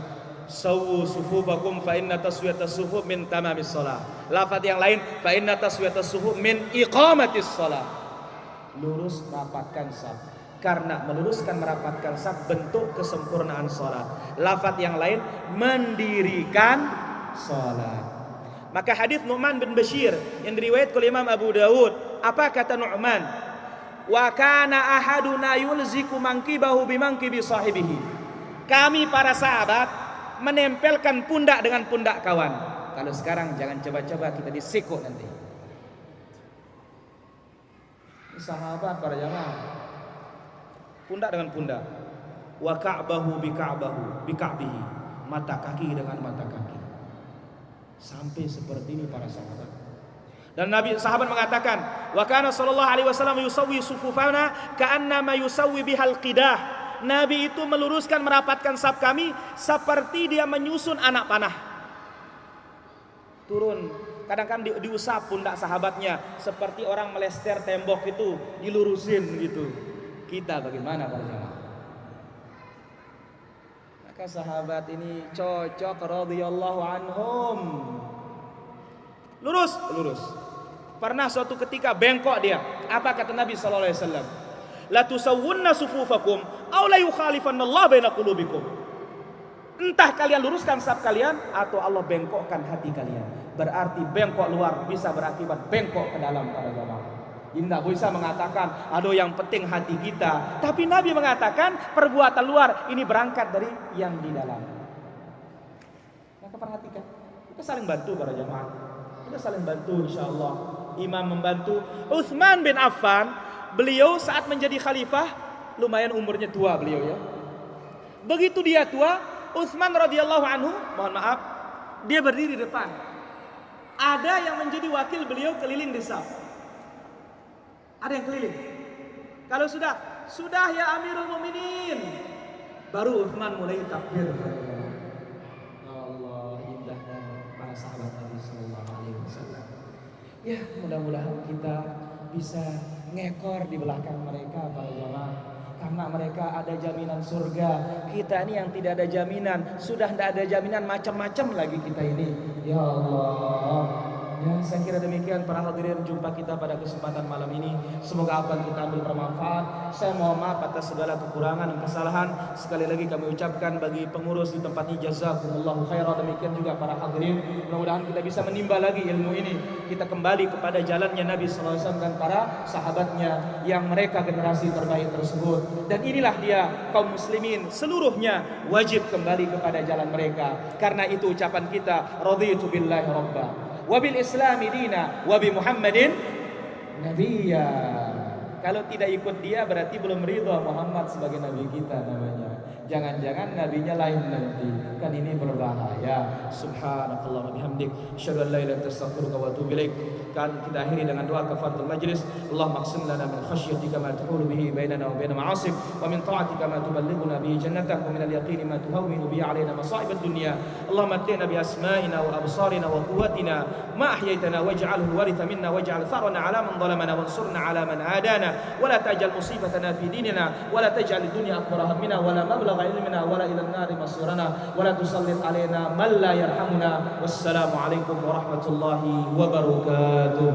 Sawu sufufakum fa inna taswiyatas sufuf min tamamis shalah. Lafaz yang lain, fa inna taswiyatas sufuf min iqamatis shalah. Lurus rapatkan saf. Karena meluruskan merapatkan saf bentuk kesempurnaan salat. Lafaz yang lain, mendirikan salat. Maka hadis Nu'man bin Bashir yang diriwayatkan oleh Imam Abu Dawud, apa kata Nu'man? Wa kana ahaduna yulziku mankibahu bimankibi sahibihi. Kami para sahabat menempelkan pundak dengan pundak kawan. Kalau sekarang jangan coba-coba kita disikut nanti. Sahabat para jamaah, pundak dengan pundak. Wa ka'bahu bi ka'bihi, mata kaki dengan mata kaki. Sampai seperti ini para sahabat. Dan Nabi sahabat mengatakan, wa kana sallallahu alaihi wasallam yusawwi sufufana ka'annama yusawwi bihal qidah. Nabi itu meluruskan merapatkan saf kami seperti dia menyusun anak panah. Turun, kadang-kadang diusap pundak sahabatnya seperti orang melester tembok itu, dilurusin gitu. Kita bagaimana para jemaah? Maka sahabat ini cocok radhiyallahu anhum. Lurus. Pernah suatu ketika bengkok dia. Apa kata Nabi sallallahu alaihi wasallam? La tusawwunna sufufakum aw la yukhalifanallahu baina qulubikum. Entah kalian luruskan saf kalian atau Allah bengkokkan hati kalian. Berarti bengkok luar bisa berakibat bengkok ke dalam para jamaah. Jadi tidak bisa mengatakan aduh yang penting hati kita. Tapi Nabi mengatakan perbuatan luar ini berangkat dari yang di dalam. Maka perhatikan, kita saling bantu para jamaah. Kita saling bantu insyaallah. Imam membantu. Utsman bin Affan, beliau saat menjadi khalifah lumayan umurnya tua beliau ya. Begitu dia tua, Utsman radhiyallahu anhu, mohon maaf, dia berdiri di depan. Ada yang menjadi wakil beliau keliling di saf. Ada yang keliling. Kalau sudah ya Amirul Mukminin, baru Utsman mulai takbir. Ya Allah, indahnya para sahabat Nabi sallallahu alaihi wasallam. Ya, mudah-mudahan kita bisa ngekor di belakang mereka para jamaah. Karena mereka ada jaminan surga. Kita ini yang tidak ada jaminan. Sudah tidak ada jaminan macam-macam lagi kita ini. Ya Allah. Ya, saya kira demikian para hadirin jumpa kita pada kesempatan malam ini. Semoga apa yang kita ambil bermanfaat. Saya mohon maaf atas segala kekurangan dan kesalahan. Sekali lagi kami ucapkan bagi pengurus di tempat ini jazakumullahu khairan. Demikian juga para hadirin. Mudah-mudahan kita bisa menimba lagi ilmu ini. Kita kembali kepada jalannya Nabi sallallahu alaihi wasallam dan para sahabatnya yang mereka generasi terbaik tersebut. Dan inilah dia kaum muslimin seluruhnya wajib kembali kepada jalan mereka. Karena itu ucapan kita raditu billahi rabba wabil islami dina wabi Muhammadin nabiyya. Kalau tidak ikut dia berarti belum ridha Muhammad sebagai nabi kita namanya. Jangan-jangan nabinya lain nanti. Kan ini berbahaya. Subhanakallah wa bihamdik asyhadu an la ilaha illa anta astaghfiruka wa atubu ilaik. Kan kita akhiri dengan doa kafaratul majlis. Allahumma qsim lana min khashyatika ma tahulu bihi bainana wa bain ma'asik wa min ta'atika ma tuballighuna bihi jannatak wa min al-yaqini ma tuhawwinu bihi 'alaina masa'ib ad-dunya. Allahumma atina bi asma'ina wa absarina wa quwwatina ma ahyaytana waj'alhu waritha minna waj'al tharana 'ala man zalamana wansurna 'ala man 'adana wa la taj'al musibatana fi dinina wa la taj'al ad-dunya akbar hammina wa la mablagha علمنا ولا إلى النار مصيرنا ولا تسلط علينا من لا يرحمنا والسلام عليكم ورحمة الله وبركاته